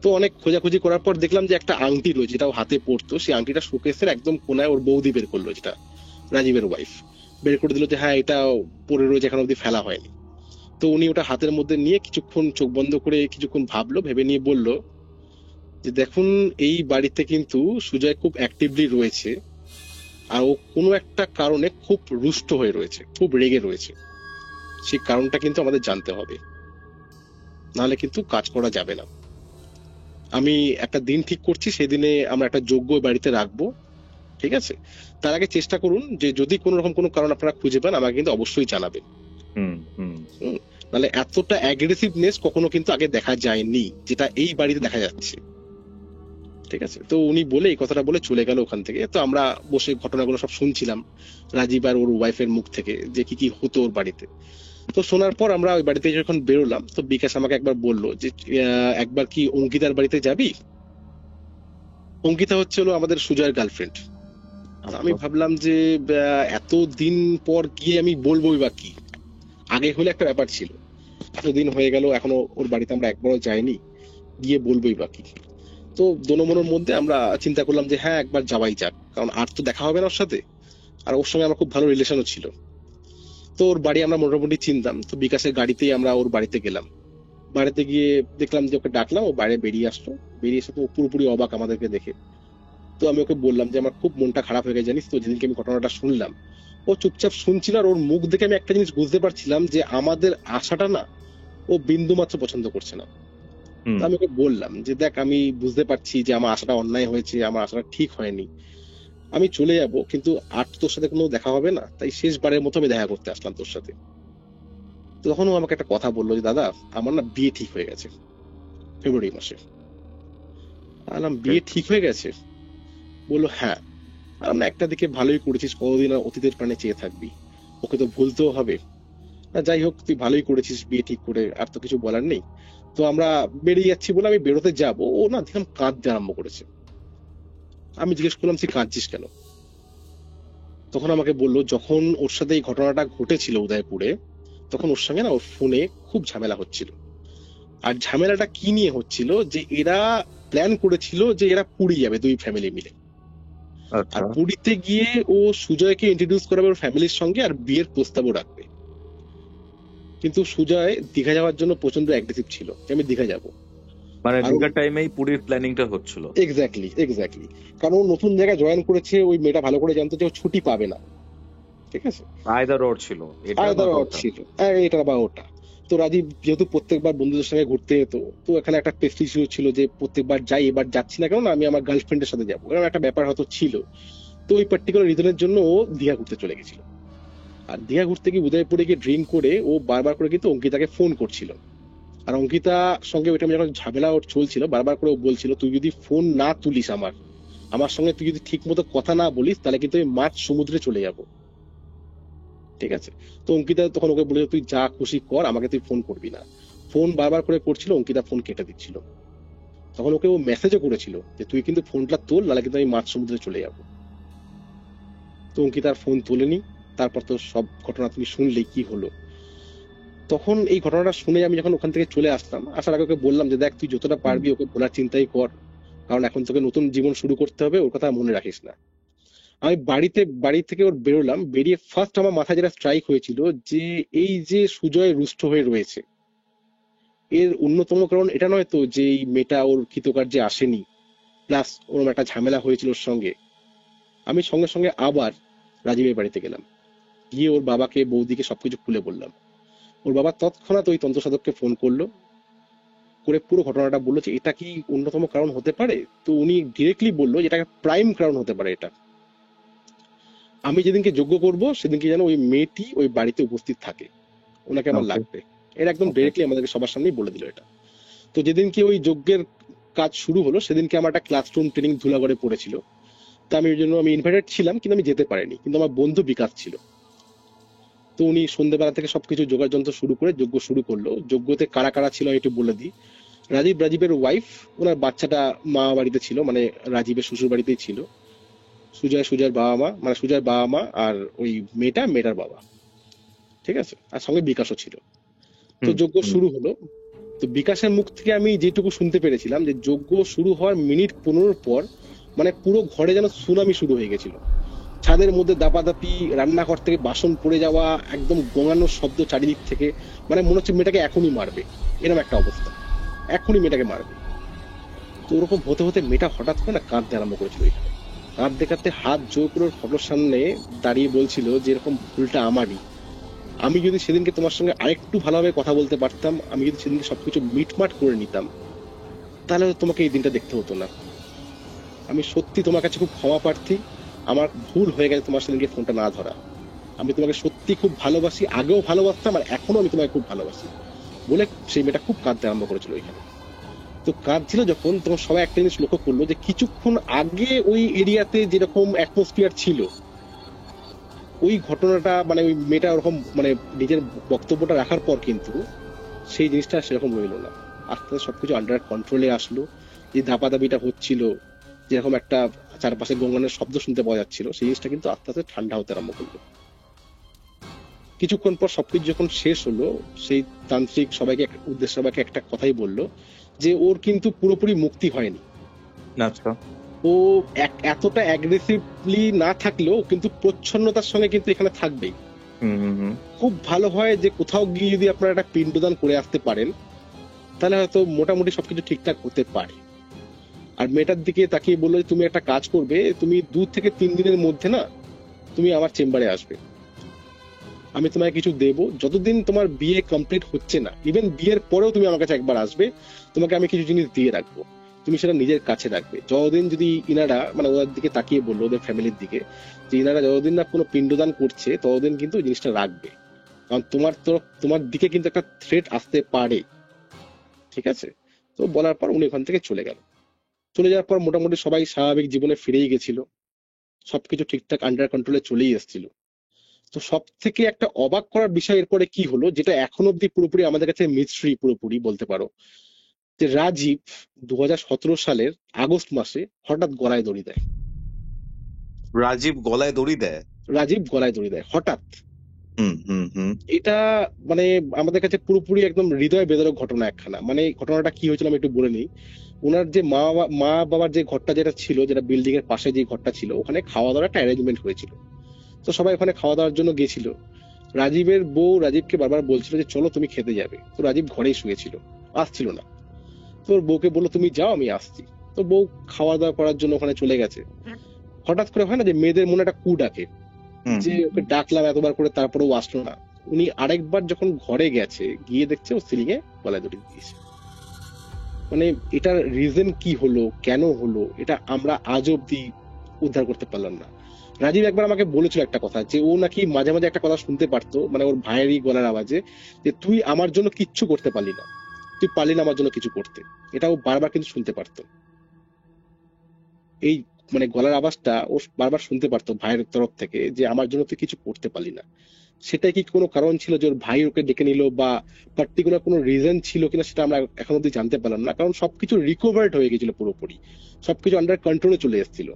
তো অনেক খোঁজাখুঁজি করার পর দেখলাম যে একটা আংটি রয়েছে, যেটা ও হাতে পড়তো, সেই আংটিটা শোকেসের একদম কোনায় ওর বৌদি বের করলো, যেটা রাজীবের ওয়াইফ বের করে দিল যে হ্যাঁ এটা পড়ে রয়েছে, এখন অব্দি ফেলা হয়নি। তো উনি ওটা হাতের মধ্যে নিয়ে কিছুক্ষণ চোখ বন্ধ করে কিছুক্ষণ ভাবলো, ভেবে নিয়ে বলল যে দেখুন এই বাড়িতে কিন্তু সুজয় খুব অ্যাক্টিভলি রয়েছে, আর ও কোনো একটা কারণে খুব রুষ্ট হয়ে রয়েছে, খুব রেগে রয়েছে, সেই কারণটা কিন্তু আমাদের জানতে হবে, নাহলে কিন্তু কাজ করা যাবে না। আমি একটা দিন ঠিক করছি, সেদিনে আমরা একটা যজ্ঞ বাড়িতে রাখবো, ঠিক আছে? তার আগে চেষ্টা করুন যে যদি কোনো রকম কোনো কারণ আপনারা খুঁজে পান আমাকে কিন্তু অবশ্যই জানাবেন। হুম হুম নাহলে এতটা অ্যাগ্রেসিভনেস কখনো কিন্তু আগে দেখা যায়নি, যেটা এই বাড়িতে দেখা যাচ্ছে, ঠিক আছে? তো উনি বলে এই কথাটা বলে চলে গেল ওখান থেকে। তো আমরা বসে ঘটনাগুলো সব শুনছিলাম রাজীব আর ওর ওয়াইফের মুখ থেকে, যে কি কি হতো ওর বাড়িতে। তো শোনার পর আমরা ওই বাড়িতে যখন বেরোলাম, তো বিকাশ আমাকে একবার বললো যে একবার কি অঙ্কিতার বাড়িতে যাবি? অঙ্কিতা হচ্ছে হলো আমাদের সুজয়ের গার্লফ্রেন্ড। আমি ভাবলাম যে এত দিন পর গিয়ে আমি বলবোই বা কি, আগে হলে একটা ব্যাপার ছিল, এতদিন হয়ে গেল এখনো ওর বাড়িতে আমরা একবারও যাইনি, গিয়ে বলবোই বা কি। তো দোনোমনোর মধ্যে আমরা চিন্তা করলাম যে হ্যাঁ একবার যাওয়াই যাক, কারণ আর তো দেখা হবে না ওর সাথে, আর ওর সঙ্গে আমার খুব ভালো রিলেশনও ছিল। তো ওর বাড়ি আমরা মোটামুটি চিনতাম, তো বিকাশের গাড়িতেই আমরা ওর বাড়িতে গেলাম। বাড়িতে গিয়ে দেখলাম যে ওকে ডাকলাম, ও বাইরে বেরিয়ে আসলো, বেরিয়ে এসে তো ও পুরোপুরি অবাক আমাদেরকে দেখে। তো আমি ওকে বললাম যে আমার খুব মনটা খারাপ হয়ে গেছে জানিস তো, যেদিনকে আমি ঘটনাটা শুনলাম। ও চুপচাপ শুনছিল, আর ওর মুখ দেখে আমি একটা জিনিস বুঝতে পারছিলাম যে আমাদের আশাটা না ও বিন্দু মাত্র পছন্দ করছে না। তো আমি ওকে বললাম যে দেখ, আমি বুঝতে পারছি যে আমার আশাটা অন্যায় হয়েছে, আমার আশাটা ঠিক হয়নি, আমি চলে যাব, কিন্তু আর তো তোর সাথে কোনো দেখা হবে না, তাই শেষবারের মতো আমি দেখা করতে আসলাম তোর সাথে। তো তখন ও আমাকে একটা কথা বললো যে দাদা, আমার না বিয়ে ঠিক হয়ে গেছে ফেব্রুয়ারি মাসে। বললাম বিয়ে ঠিক হয়ে গেছে? বললো হ্যাঁ। আমরা একটা দিকে ভালোই করেছিস, কতদিন আর অতীতের প্রাণে চেয়ে থাকবি, ওকে তো ভুলতেও হবে না। যাই হোক, তুই ভালোই করেছিস বিয়ে ঠিক করে, আর তো কিছু বলার নেই। তো আমরা বেরিয়ে যাচ্ছি বলে আমি বেরোতে যাব, ও না দেখলাম কাঁদতে আরম্ভ করেছে। আমি জিজ্ঞেস করলাম তুই কাঁদছিস কেন? তখন আমাকে বললো যখন ওর সাথে এই ঘটনাটা ঘটেছিল উদয়পুরে, তখন ওর সঙ্গে না ওর ফোনে খুব ঝামেলা হচ্ছিল। আর ঝামেলাটা কি নিয়ে হচ্ছিল, যে এরা প্ল্যান করেছিল যে এরা পুরী যাবে দুই ফ্যামিলি মিলে। আর পুরীতে গিয়ে ও সুজয়কে ইন্ট্রোডিউস করাবে ওর ফ্যামিলির সঙ্গে, আর বিয়ের প্রস্তাবও রাখবে। কিন্তু সুজয় দীঘা যাওয়ার জন্য প্রচন্ড অ্যাগ্রেসিভ ছিল যে আমি দীঘা যাবো। মানে দীঘার টাইমেই পুরীর প্ল্যানিংটা হচ্ছিল। এক্স্যাক্টলি এক্স্যাক্টলি, কারণ ও নতুন জায়গায় জয়েন করেছে, ওই মেয়েটা ভালো করে জানতো যে ও ছুটি পাবে না, ঠিক আছে, আয়দার ওর ছিল, আলাদা ছিল এটা বা ওটা। তো রাজীব যেহেতু প্রত্যেকবার বন্ধুদের সঙ্গে ঘুরতে যেত, তো এখানে একটা প্রেস্টিজ ছিল যে প্রত্যেকবার যাই, এবার যাচ্ছি না কেন, আমি আমার গার্লফ্রেন্ডের সাথে যাবো, এরকম একটা ব্যাপার হয়তো ছিল। তো ওই পার্টিকুলার রিজনের জন্য ও দীঘা ঘুরতে চলে গেছিল। আর দীঘা ঘুরতে গিয়ে উদয়পুরে গিয়ে ড্রিঙ্ক করে ও বারবার করে কিন্তু অঙ্কিতাকে ফোন করছিল। আর অঙ্কিতা সঙ্গে ওইটা যখন ঝামেলা ওর চলছিল, বারবার করে ও বলছিল তুই যদি ফোন না তুলিস আমার সঙ্গে, তুই যদি ঠিক মতো কথা না বলিস, তাহলে কিন্তু আমি মাঝ সমুদ্রে চলে যাব, ঠিক আছে। তো অঙ্কিতা তখন ওকে বলেছে তুই যা খুশি কর, আমাকে তুই ফোন করবি না। ফোন বারবার করে করছিল, অঙ্কিতা ফোন কেটে দিচ্ছিল। তখন ওকে ও মেসেজও করেছিল যে তুই কিন্তু ফোনটা তোল, নাহলে কিন্তু আমি মাঝ সমুদ্রে চলে যাব। তো অঙ্কিতার ফোন তোলেনি। তারপর তো সব ঘটনা তুমি শুনলেই কি হলো। তখন এই ঘটনাটা শুনে আমি যখন ওখান থেকে চলে আসলাম, আসার আগে ওকে বললাম যে দেখ, তুই যতটা পারবি ওকে বলার চিন্তাই কর, কারণ এখন তোকে নতুন জীবন শুরু করতে হবে, ওর কথা মনে রাখিস না। আমি বাড়ি থেকে ওর বেরোলাম, বেরিয়ে ফার্স্ট আমার মাথায় যেটা স্ট্রাইক হয়েছিল যে এই যে সুজয় রুষ্ট হয়ে রয়েছে, এর অন্যতম কারণ এটা নয় তো যে এই মেয়েটা ওর কৃতকার্যে আসেনি, প্লাস ওর একটা ঝামেলা হয়েছিল ওর সঙ্গে। আমি সঙ্গে সঙ্গে আবার রাজীবের বাড়িতে গেলাম, গিয়ে ওর বাবাকে বৌদিকে সবকিছু খুলে বললাম। ওর বাবা তৎক্ষণাৎ ওই তন্ত্র সাধককে ফোন করলো, করে পুরো ঘটনাটা বললো যে এটা কি অন্যতম কারণ হতে পারে। তো উনি ডিরেক্টলি বললো যে এটা প্রাইম কারণ হতে পারে এটা। আমি যেদিনকে যজ্ঞ করব সেদিনকে যেন ওই মেয়েটি ওই বাড়িতে উপস্থিত থাকে, ওনাকে আমার লাগবে। এটা একদম ডিরেক্টলি আমাদেরকে সবার সামনেই বলে দিল এটা। তো যেদিনকে ওই যজ্ঞের কাজ শুরু হলো, সেদিনকে আমার একটা ক্লাসরুম ট্রেনিং ধুলাগড়ে পড়েছিল। তা আমি ওই জন্য আমি ইনভাইটেড ছিলাম, কিন্তু আমি যেতে পারিনি, কিন্তু আমার বন্ধু বিকাশ ছিল। তো উনি সন্ধ্যেবেলা থেকে সবকিছু যোগাড় যন্ত্র শুরু করে যজ্ঞ শুরু করলো। যজ্ঞতে কারা কারা ছিল আমি একটু বলে দিই। রাজীবের ওয়াইফ, ওনার বাচ্চাটা মা বাড়িতে ছিল, মানে রাজীবের শ্বশুর বাড়িতেই ছিল। সুজয়ের বাবা মা, মানে সুজয়ের বাবা মা, আর ওই মেয়েটার বাবা, ঠিক আছে, আর সঙ্গে বিকাশও ছিল। তো যজ্ঞ শুরু হলো। তো বিকাশের মুখ থেকে আমি যেটুকু শুনতে পেরেছিলাম যে যজ্ঞ শুরু হওয়ার মিনিট 15 পর মানে পুরো ঘরে যেন সুনামি শুরু হয়ে গেছিল। ছাদের মধ্যে দাপাদাপি, রান্নাঘর থেকে বাসন পড়ে যাওয়া, একদম গোঙানোর শব্দ চারিদিক থেকে, মানে মনে হচ্ছে মেয়েটাকে এখনই মারবে, এরকম একটা অবস্থা, এখনই মেয়েটাকে মারবে। তো ওরকম হতে হতে মেয়েটা হঠাৎ করে না কাঁদতে আরম্ভ করেছিল। এখানে কাঁদতে কাঁদতে হাত জোর করে ফটোর সামনে দাঁড়িয়ে বলছিল যে এরকম ভুলটা আমারই, আমি যদি সেদিনকে তোমার সঙ্গে আরেকটু ভালোভাবে কথা বলতে পারতাম, আমি যদি সেদিনকে সবকিছু মিটমাট করে নিতাম, তাহলে তোমাকে এই দিনটা দেখতে হতো না। আমি সত্যি তোমার কাছে খুব ক্ষমা প্রার্থী, আমার ভুল হয়ে গেছে তোমার সেদিনকে ফোনটা না ধরা। আমি তোমাকে সত্যি খুব ভালোবাসি, আগেও ভালোবাসতাম, আর এখনো আমি তোমাকে খুব ভালোবাসি, বলে সেই মেয়েটা খুব কাঁদতে আরম্ভ করেছিল ওইখানে। তো কাঁদছিল যখন, তখন সবাই একটা জিনিস লক্ষ্য করলো যে কিছুক্ষণ আগে ওই এরিয়াতে যেরকম অ্যাটমসফিয়ার ছিল, ওই ঘটনাটা মানে ওই মেয়েটা ওরকম মানে নিজের বক্তব্যটা রাখার পর কিন্তু সেই জিনিসটা সেরকম রইলো না। আস্তে আস্তে সবকিছু আন্ডার কন্ট্রোলে আসলো। যে দাপাদাবিটা হচ্ছিল, যেরকম একটা চারপাশে গঙ্গানের শব্দ শুনতে পাওয়া যাচ্ছিল, সেই জিনিসটা কিন্তু আস্তে আস্তে ঠান্ডা হতে আরম্ভ করলো। কিছুক্ষণ পর সবকিছু যখন শেষ হলো, সেই তান্ত্রিক সবাইকে সবাইকে একটা কথাই বললো যে ওর কিন্তু পুরোপুরি মুক্তি হয়নি। ও এতটা অ্যাগ্রেসিভলি না থাকলেও কিন্তু প্রচ্ছন্নতার সঙ্গে কিন্তু এখানে থাকবেই। খুব ভালো হয় যে কোথাও গিয়ে যদি আপনারা একটা পিণ্ডদান করে আসতে পারেন, তাহলে হয়তো মোটামুটি সবকিছু ঠিকঠাক হতে পারে। আর মেয়েটার দিকে তাকিয়ে বললো যে তুমি একটা কাজ করবে, তুমি 2 থেকে 3 দিনের মধ্যে না তুমি আমার চেম্বারে আসবে, আমি তোমায় কিছু দেবো, যতদিন তোমার বিয়ে কমপ্লিট হচ্ছে না, ইভেন বিয়ের পরেও তুমি আমার কাছে একবার আসবে, তোমাকে আমি কিছু জিনিস দিয়ে রাখবো, তুমি সেটা নিজের কাছে রাখবে। যতদিন যদি ইনারা, মানে ওদের দিকে তাকিয়ে বললো ওদের ফ্যামিলির দিকে, যে ইনারা যতদিন না কোনো পিণ্ডদান করছে ততদিন কিন্তু ওই জিনিসটা রাখবে, কারণ তোমার দিকে কিন্তু একটা থ্রেট আসতে পারে, ঠিক আছে? তো বলার পর উনি ওখান থেকে চলে গেল। চলে যাওয়ার পর মোটামুটি সবাই স্বাভাবিক জীবনে ফিরেই গেছিল, সবকিছু ঠিকঠাক আন্ডার কন্ট্রোলে চলেই এসেছিল। তো সব থেকে একটা অবাক করার বিষয় এরপরে কি হলো, যেটা এখন অব্দি পুরোপুরি আমাদের কাছে মিস্ট্রি পুরোপুরি বলতে পারো, যে রাজীব 2017 সালের আগস্ট মাসে হঠাৎ গলায় দড়ি দেয়। রাজীব গলায় দড়ি দেয়? রাজীব গলায় দড়ি দেয় হঠাৎ। হুম হুম হুম এটা মানে আমাদের কাছে পুরোপুরি একদম হৃদয় বেদরক ঘটনা একখানা। মানে ঘটনাটা কি হয়েছিল আমি একটু বলে নিই। ওনার যে মা বাবার যে ঘরটা যেটা ছিল, যেটা বিল্ডিং এর পাশে যে ঘরটা ছিল, ওখানে খাওয়া দাওয়ার একটা অ্যারেঞ্জমেন্ট হয়েছিল। তো সবাই ওখানে খাওয়া দাওয়ার জন্য গেছিল। রাজীবের বউ রাজীবকে বারবার বলছিল যে চলো তুমি খেতে যাবে, তো রাজীব ঘরেই শুয়েছিল, আসছিল না। তো ওর বউকে বললো তুমি যাও আমি আসছি। তো বউ খাওয়া দাওয়া করার জন্য ওখানে চলে গেছে। হঠাৎ করে হয় না যে মেয়েদের মনে একটা কু ডাকে, হুম যে ওকে ডাকলাম এতবার করে তারপরেও আসলো না। উনি আরেকবার যখন ঘরে গেছে, গিয়ে দেখছে ও সিলিং এ গলায় দড়ি দিয়েছে। মানে এটার রিজন কি হলো, কেন হলো, এটা আমরা আজ অব্দি উদ্ধার করতে পারলাম না। রাজীব একবার আমাকে বলেছিল একটা কথা, যে ও নাকি মাঝে মাঝে একটা কথা শুনতে পারতো, মানে ওর ভাইয়েরই গলার আওয়াজে, যে তুই আমার জন্য কিচ্ছু করতে পারলি না, তুই পারলি না আমার জন্য কিছু করতে। এটা ও বারবার কিন্তু শুনতে পারতো। এই মানে গলার আওয়াজটা ও বারবার শুনতে পারতো ভাইয়ের তরফ থেকে, যে আমার জন্য তুই কিছু করতে পারলি না। সেটাই কি কোনো কারণ ছিল যে ওর ভাই ওকে ডেকে নিল, বা পার্টিকুলার কোনো রিজন ছিল কিনা সেটা আমরা এখন অব্দি জানতে পারলাম না, কারণ সবকিছু রিকভার্ড হয়ে গেছিল পুরোপুরি, সবকিছু আন্ডার কন্ট্রোলে চলে এসেছিল।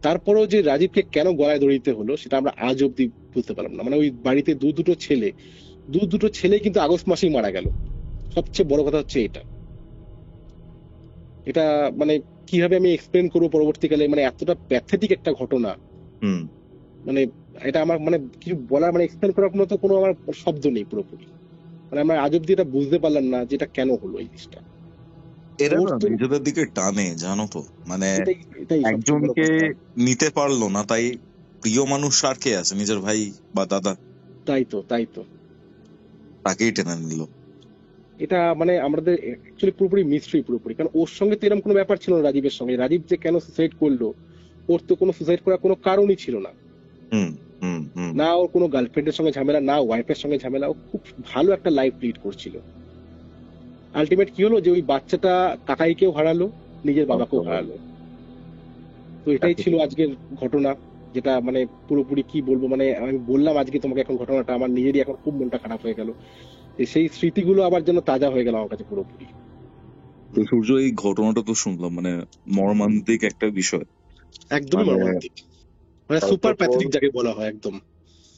তারপরেও যে রাজীবকে কেন গলায় দড়ি দিতে হলো সেটা আমরা আজ অব্দি বুঝতে পারলাম না। মানে ওই বাড়িতে দুটো ছেলে কিন্তু আগস্ট মাসেই মারা গেল। সবচেয়ে বড় কথা হচ্ছে এটা। এটা মানে কিভাবে আমি এক্সপ্লেন করবো পরবর্তীকালে, মানে এতটা প্যাথেটিক একটা ঘটনা। হুম মানে এটা আমার মানে কিছু বলার, মানে এক্সপ্লেন করার মতো কোনো আমার শব্দ নেই পুরোপুরি। মানে আমরা আজ অব্দি এটা বুঝতে পারলাম না যে এটা কেন হলো এই জিনিসটা। এরা ওর না তো নিজেদের দিকে টানে, জানো তো, মানে এটাই সবচেয়ে বড় একজনকে কথা। নিতে পারলো না, তাই প্রিয় মানুষ আর কে আছে, নিজের ভাই বা দাদা, তাই তো তাকেই টেনে নিল। এটা মানে আমাদের অ্যাকচুয়ালি পুরোপুরি মিস্ট্রি পুরোপুরি, কারণ ওর সঙ্গে তো এরকম কোনো ব্যাপার ছিল না রাজীবের সঙ্গে। রাজীব যে কেন সুসাইড করলো, ওর তো কোনো সুসাইড করার কোনো কারণই ছিল না। হুম হুম হুম না ওর কোনো গার্লফ্রেন্ডের সঙ্গে ঝামেলা, না ওয়াইফের সঙ্গে ঝামেলা, ও খুব ভালো একটা লাইফ লিড করছিল। আলটিমেট কি হলো, যে ওই বাচ্চাটা কাকাইকেও হারালো, নিজের বাবাকেও হারালো। তো এটাই ছিল আজকের ঘটনা, যেটা মানে পুরোপুরি কি বলবো, মানে আমি বললাম আজকে তোমাকে এখন ঘটনাটা, আমার নিজেরই এখন খুব মনটা খারাপ হয়ে গেল। সেই স্মৃতিগুলো আবার যেন তাজা হয়ে গেল আমার কাছে পুরোপুরি। তো সূর্য, এই ঘটনাটা তো শুনলাম, মানে মর্মান্তিক একটা বিষয়। একদমই মানে মর্মান্তিক, মানে সুপার প্যাথেটিক যাকে বলা হয় একদম।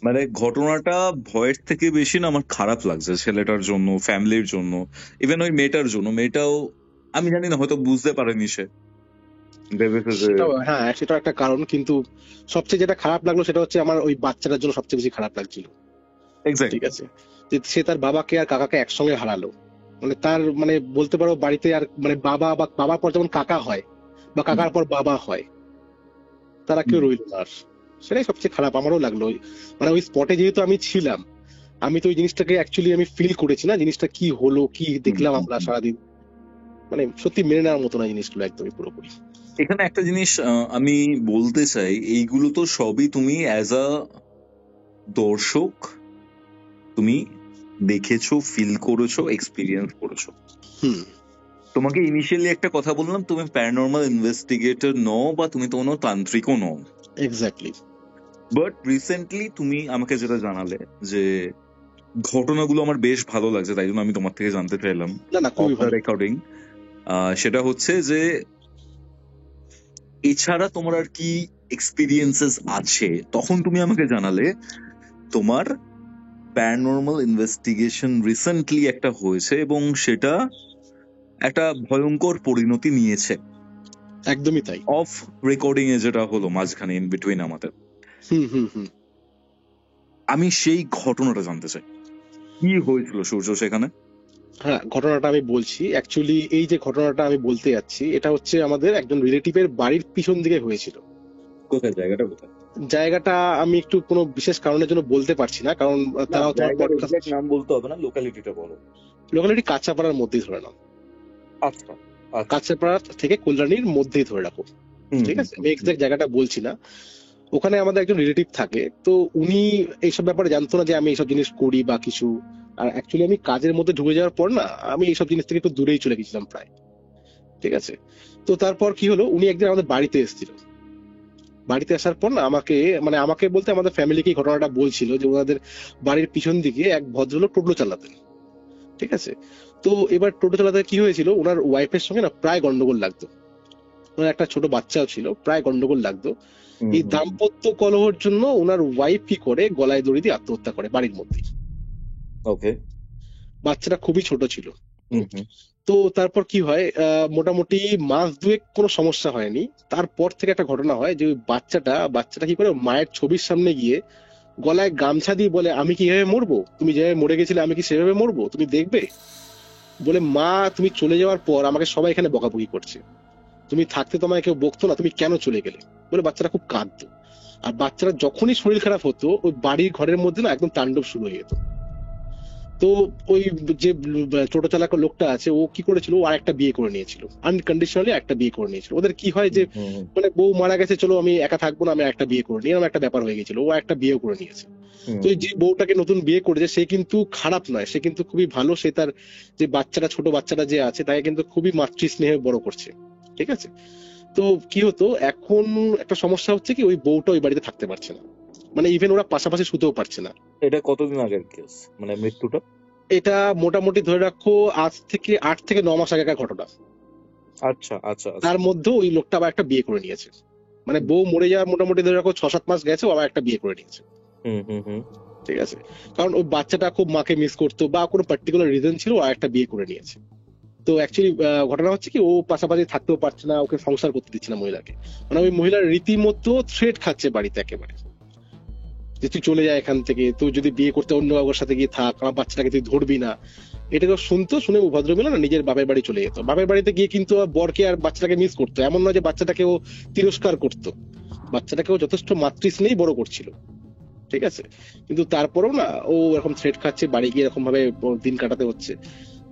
মানে ঘটনাটা ভয়ের থেকে বেশি না আমার খারাপ লাগছে ছেলেটার জন্য, ফ্যামিলির জন্য, ইভেন ওই মেয়েটার জন্য। মেয়েটাও আমি জানি না, হয়তো বুঝতে পারেনি, সে ভেবেছে যে সেটাও হ্যাঁ, সেটাও একটা কারণ, কিন্তু সবচেয়ে যেটা খারাপ লাগলো সেটা হচ্ছে আমার ওই বাচ্চাটার জন্য সবচেয়ে বেশি খারাপ লাগছিল। ঠিক এক্স্যাক্টলি। আছে, যে সে তার বাবাকে আর কাকাকে একসঙ্গে হারালো। মানে তার মানে বলতে পারো বাড়িতে আর মানে বাবা বা বাবার পর যেমন কাকা হয়, বা কাকার পর বাবা হয়, তারা কেউ রইল না আর। সেটাই সবচেয়ে খারাপ আমারও লাগলো। মানে ওই স্পটে যেহেতু আমি ছিলাম, আমি তো ওই জিনিসটাকে অ্যাকচুয়ালি আমি ফিল করেছি না, জিনিসটা কি হলো, কি দেখলাম আমরা সারাদিন, মানে সত্যি মেনে নেওয়ার মতো না জিনিসগুলো একদমই পুরোপুরি। এখানে একটা জিনিস আমি বলতে চাই, এইগুলো তো সবই তুমি অ্যাজ আ দর্শক তুমি দেখেছো, ফিল করেছো, এক্সপিরিয়েন্স করেছো। হুম, তোমাকে ইনিশিয়ালি একটা কথা বললাম, তুমি প্যারানর্মাল ইনভেস্টিগেটর নও বা তুমি তো কোনো তান্ত্রিকও নও, এক্স্যাক্টলি। বাট রিসেন্টলি তুমি আমাকে যেটা জানালে যে ঘটনাগুলো আমার বেশ ভালো লাগছে, তাই জন্য আমি তোমার থেকে জানতে চাইলাম না না, অফ খুবই দ্য ভালো। রেকর্ডিং। সেটা হচ্ছে যে এছাড়া তোমার আর কি এক্সপিরিয়েন্সেস আছে। তখন তুমি আমাকে জানালে তোমার প্যারানর্মাল ইনভেস্টিগেশন রিসেন্টলি একটা হয়েছে এবং সেটা একটা ভয়ঙ্কর পরিণতি নিয়েছে। একদমই তাই। অফ রেকর্ডিং এ যেটা হলো মাঝখানে ইন বিটুইন আমাদের, হুম। আমি সেই ঘটনাটা জানতে চাই, কি হয়েছিল সূর্য সেখানে। হ্যাঁ, ঘটনাটা আমি বলছি। অ্যাকচুয়ালি এই যে ঘটনাটা আমি বলতে যাচ্ছি, এটা হচ্ছে আমাদের একজন রিলেটিভের বাড়ির পিছন দিকে হয়েছিল। কোথায়, জায়গাটা কোথায়? জায়গাটা আমি একটু কোনো বিশেষ কারণের জন্য বলতে পারছি না, কারণ না, তারাও তোমার জায়গার পডকাস্ট। এক্সাক্ট নাম বলতে হবে না, লোকালিটিটা বলো। লোকালিটি কাঁচাপাড়ার মধ্যেই ধরে নাও। আচ্ছা আচ্ছা। কাঁচাপাড়া থেকে কল্যাণীর মধ্যেই ধরে রাখো। হুম ঠিক হুম আছে, আমি এক্সাক্ট জায়গাটা বলছি না। ওখানে আমাদের একজন রিলেটিভ থাকে, তো উনি এইসব ব্যাপারে জানতো না যে আমি এইসব জিনিস করি বা কিছু। আর অ্যাকচুয়ালি আমি কাজের মধ্যে ঢুকে যাওয়ার পর না, আমি এইসব জিনিস থেকে একটু দূরেই চলে গেছিলাম প্রায়। ঠিক আছে। তো তারপর কি হলো, উনি একদিন আমাদের বাড়িতে এসেছিল। বাড়িতে আসার পর না আমাকে, মানে আমাকে বলতে আমাদের ফ্যামিলিকে ঘটনাটা বলছিল যে ওনাদের বাড়ির পিছন দিকে এক ভদ্রলোক টোটো চালাতেন। ঠিক আছে। তো এবার টোটো চালাতে কি হয়েছিল, ওনার ওয়াইফের সঙ্গে না প্রায় গন্ডগোল লাগতো। ওনার একটা ছোট বাচ্চাও ছিল, প্রায় গন্ডগোল লাগতো। হুম এই হুম দাম্পত্য কলহের জন্য ওনার ওয়াইফ কি করে, গলায় দড়ি দিয়ে আত্মহত্যা করে বাড়ির মধ্যেই। ওকে। বাচ্চাটা খুবই ছোট ছিল। হুম হুম তো তারপর কি হয়, মোটামুটি মাস দুয়েক কোনো সমস্যা হয়নি। তারপর থেকে একটা ঘটনা হয় যে ওই বাচ্চাটা কি করে মায়ের ছবির সামনে গিয়ে গলায় গামছা দিয়ে বলে, আমি কি এভাবে মরবো? তুমি যেভাবে মরে গেছিলে আমি কি সেভাবে মরবো? তুমি দেখবে। বলে, মা তুমি চলে যাওয়ার পর আমাকে সবাই এখানে বকাবকি করছে। তুমি থাকতে তোমায় কেউ বকতো না, তুমি কেন চলে গেলে? বলে বাচ্চাটা খুব কাঁদতো। আর বাচ্চারা যখনই শরীর খারাপ হতো, ওই বাড়ির ঘরের মধ্যে না একদম তাণ্ডব শুরু হয়ে যেত। তো ওই যে টোটো চালক লোকটা আছে, ও কি করেছিল, ও আরেকটা বিয়ে করে নিয়েছিল, আনকন্ডিশনালি একটা বিয়ে করে নিয়েছিল। ওদের কি হয় যে, হুম হুম মানে বউ মারা গেছে, চলো আমি একা থাকবো না, আমি একটা বিয়ে করে নিই, এরকম একটা ব্যাপার হয়ে গেছিল। ও একটা বিয়ে করে নিয়েছে। হুম তো এই যে বউটাকে নতুন বিয়ে করেছে, সে কিন্তু খারাপ নয়, সে কিন্তু খুবই ভালো। সে তার যে ছোট বাচ্চাটা যে আছে, তাকে কিন্তু খুবই মাতৃ স্নেহে বড় করছে। ঠিক আছে। তো কি হতো, এখন একটা সমস্যা হচ্ছে কি, ওই বউটা ওই বাড়িতে থাকতে পারছে না। মানে ইভেন ওরা পাশাপাশি শুতেও পারছে না। এটা কতদিন আগের কেস, মানে মৃত্যুটা? এটা মোটামুটি ধরে রাখো আজ থেকে 8 থেকে 9 মাস আগেকার ঘটনা। আচ্ছা আচ্ছা আচ্ছা। তার মধ্যে ওই লোকটা আবার একটা বিয়ে করে নিয়েছে। মানে বউ মরে যাওয়ার মোটামুটি ধরে রাখো 6-7 মাস গেছে, ও আবার একটা বিয়ে করে নিয়েছে। হুম হুম হুম ঠিক আছে। কারণ ওই বাচ্চাটা খুব মাকে মিস করতো বা কোনো পার্টিকুলার রিজন ছিল, ও একটা বিয়ে করে নিয়েছে। তো অ্যাকচুয়ালি ঘটনা হচ্ছে কি, ও পাশাপাশি থাকতেও পারছে না, ওকে সংসার করতে দিচ্ছে না মহিলাকে। মানে ওই মহিলার রীতিমতো থ্রেট খাচ্ছে বাড়িতে একেবারে, যে তুই চলে যায় এখান থেকে, তুই যদি বিয়ে করতে অন্য কারোর সাথে গিয়ে থাক, আমার বাচ্চাটাকে তুই ধরবি না। এটাকে শুনতো, শুনে ও ভদ্রমহিলা না নিজের বাপের বাড়ি চলে যেত। বাপের বাড়িতে গিয়ে কিন্তু বরকে আর বাচ্চাটাকে মিস করতো, এমন নয় যে বাচ্চাটাকে ও তিরস্কার করতো। বাচ্চাটাকে ও যথেষ্ট মাতৃস্নেহেই বড় করছিল। ঠিক আছে। কিন্তু তারপরেও না ও এরকম থ্রেট খাচ্ছে, বাড়ি গিয়ে এরকম ভাবে ওর দিন কাটাতে হচ্ছে।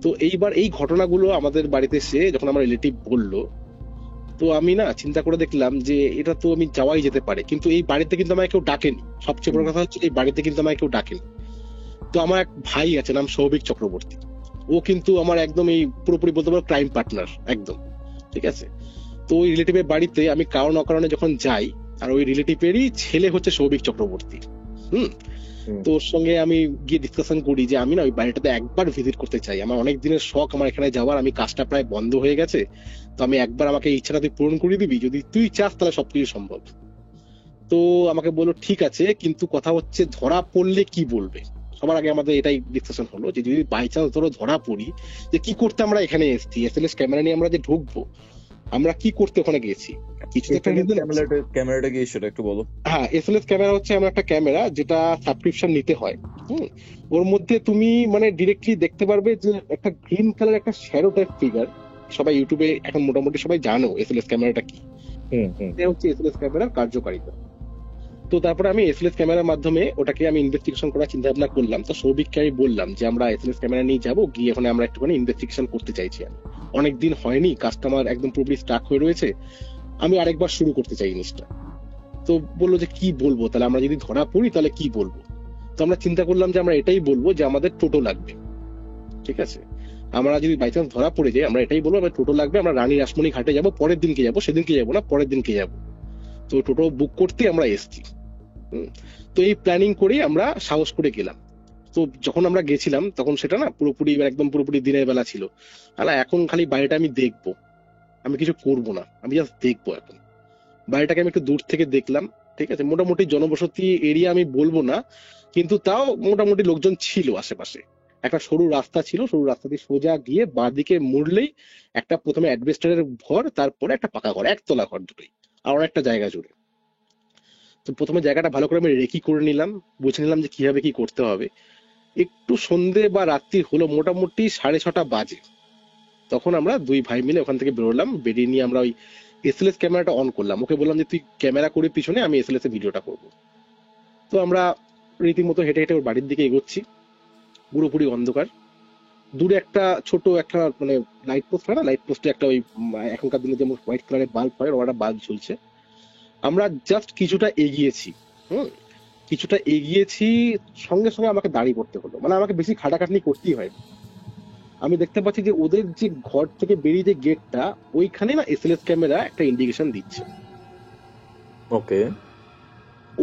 তো এইবার এই ঘটনাগুলো আমাদের বাড়িতে এসে যখন আমার রিলেটিভ বললো, তো আমি না চিন্তা করে দেখলাম যে এটা তো আমি যাওয়াই যেতে পারে, কিন্তু এই বাড়িতে কিন্তু আমায় কেউ ডাকেনি। সবচেয়ে বড় কথা হচ্ছে এই বাড়িতে কিন্তু আমায় কেউ ডাকেনি। তো আমার এক ভাই আছে, নাম সৌভিক চক্রবর্তী। ও কিন্তু আমার একদম এই পুরোপুরি বলতে পারো ক্রাইম পার্টনার একদম। ঠিক আছে। তো ওই রিলেটিভের বাড়িতে আমি কারণ অকারণে যখন যাই, আর ওই রিলেটিভেরই ছেলে হচ্ছে সৌভিক চক্রবর্তী। হুম। হুম। তো ওর সঙ্গে আমি গিয়ে ডিসকাশন করি যে আমি না ওই বাড়িটাতে একবার ভিজিট করতে চাই, আমার অনেক দিনের শখ আমার এখানে যাওয়ার, আমি কাজটা প্রায় বন্ধ হয়ে গেছে। তো আমি একবার, আমাকে এই ইচ্ছাটা তুই পূরণ করে দিবি, যদি তুই চাস তাহলে সবকিছু সম্ভব। তো আমাকে বললো ঠিক আছে, কিন্তু কথা হচ্ছে ধরা পড়লে কি বলবে। সবার আগে আমাদের এটাই ডিসকাশন হলো যে যদি বাই চান্স ধরো ধরা পড়ি, যে কি করতে আমরা এখানে এসেছি, এসএলএস ক্যামেরা নিয়ে আমরা যে ঢুকবো, আমরা কি করতে ওখানে গেছি, কিছু তো একটা reason আছে। ক্যামেরাটা কি সেটা একটু বলো। হ্যাঁ, এসএলএস ক্যামেরা হচ্ছে এমন একটা ক্যামেরা যেটা সাবস্ক্রিপশন নিতে হয়। হুম। ওর মধ্যে তুমি মানে ডিরেক্টলি দেখতে পারবে যে একটা গ্রিন কালার একটা শ্যাডো টাইপ ফিগার। সবাই ইউটিউবে এখন মোটামুটি সবাই জানো এসএলএস ক্যামেরাটা কি। হুম হুম এটা হচ্ছে এসএলএস ক্যামেরার কার্যকারিতা। তো তারপরে আমি এসএলএস ক্যামেরার মাধ্যমে ওটাকে আমি ইনভেস্টিগেশন করার চিন্তা ভাবনা করলাম। তো সৌভিককে আমি বললাম যে আমরা এসএলএস ক্যামেরা নিয়ে যাবো, গিয়ে ওখানে আমরা একটুখানি ইনভেস্টিগেশন করতে চাইছি। আমি অনেকদিন হয়নি, কাস্টমার একদম পুরোপুরি স্টাক হয়ে রয়েছে, আমি আরেকবার শুরু করতে চাই জিনিসটা। তো বললো যে কি বলবো, তাহলে আমরা যদি ধরা পড়ি তাহলে কি বলবো। তো আমরা চিন্তা করলাম যে আমরা এটাই বলবো যে আমাদের টোটো লাগবে। ঠিক আছে। আমরা যদি বাই চান্স ধরা পড়ে যাই, আমরা এটাই বলবো আমাদের টোটো লাগবে, আমরা রানী রাসমণি ঘাটে যাবো, পরের দিনকে যাবো, সেদিনকে যাবো না, পরের দিনকে যাবো। তো টোটো বুক করতে আমরা এসছি। হুম। তো এই প্ল্যানিং করেই আমরা সাহস করে গেলাম। তো যখন আমরা গেছিলাম তখন সেটা না পুরোপুরি একদম পুরোপুরি দিনের বেলা ছিল। আলা এখন খালি বাড়িটা আমি দেখবো, আমি কিছু করবো না, আমি জাস্ট দেখবো এখন। বাড়িটাকে আমি একটু দূর থেকে দেখলাম। ঠিক আছে, মোটামুটি জনবসতি এরিয়া আমি বলবো না, কিন্তু তাও মোটামুটি লোকজন ছিল আশেপাশে। একটা সরু রাস্তা ছিল, সরু রাস্তা দিয়ে সোজা গিয়ে বাঁদিকে মুড়লেই একটা প্রথমে অ্যাডভেস্টারের ঘর, তারপরে একটা পাকা ঘর, একতলা ঘর দুটোই, আর অনেকটা জায়গা জুড়ে। তো প্রথমে জায়গাটা ভালো করে আমি রেকি করে নিলাম, বুঝে নিলাম যে কিভাবে কি করতে হবে। একটু সন্ধে বা রাত্রি হলো, মোটামুটি 6:30 বাজে। তখন আমরা দুই ভাই মিলে ওখান থেকে বেরোলাম, বেরিয়ে নিয়ে আমরা ওই এসএলএস ক্যামেরাটা অন করলাম। ওকে বললাম যে তুই ক্যামেরা করে পিছনে, আমি এসএলএস এ ভিডিওটা করবো। তো আমরা রীতিমতো হেঁটে হেঁটে ওর বাড়ির দিকে এগোচ্ছি, পুরোপুরি অন্ধকার। দূরে একটা ছোট একটা মানে লাইট পোস্ট হয় না, লাইট পোস্টে একটা ওই এখনকার দিনে যেমন হোয়াইট কালারের বাল্ব হয়, ওর একটা বাল্ব ঝুলছে। আমরা জাস্ট কিছুটা এগিয়েছি, হুম, কিছুটা এগিয়েছি, সঙ্গে সঙ্গে আমাকে দাঁড়িয়ে পড়তে হলো। মানে আমাকে বেশি খাটাখাটনি করতেই হয়। আমি দেখতে পাচ্ছি যে ওদের যে ঘর থেকে বেরিয়ে যে গেটটা, ওইখানে না এসএলএস ক্যামেরা একটা ইন্ডিকেশন দিচ্ছে। ওকে।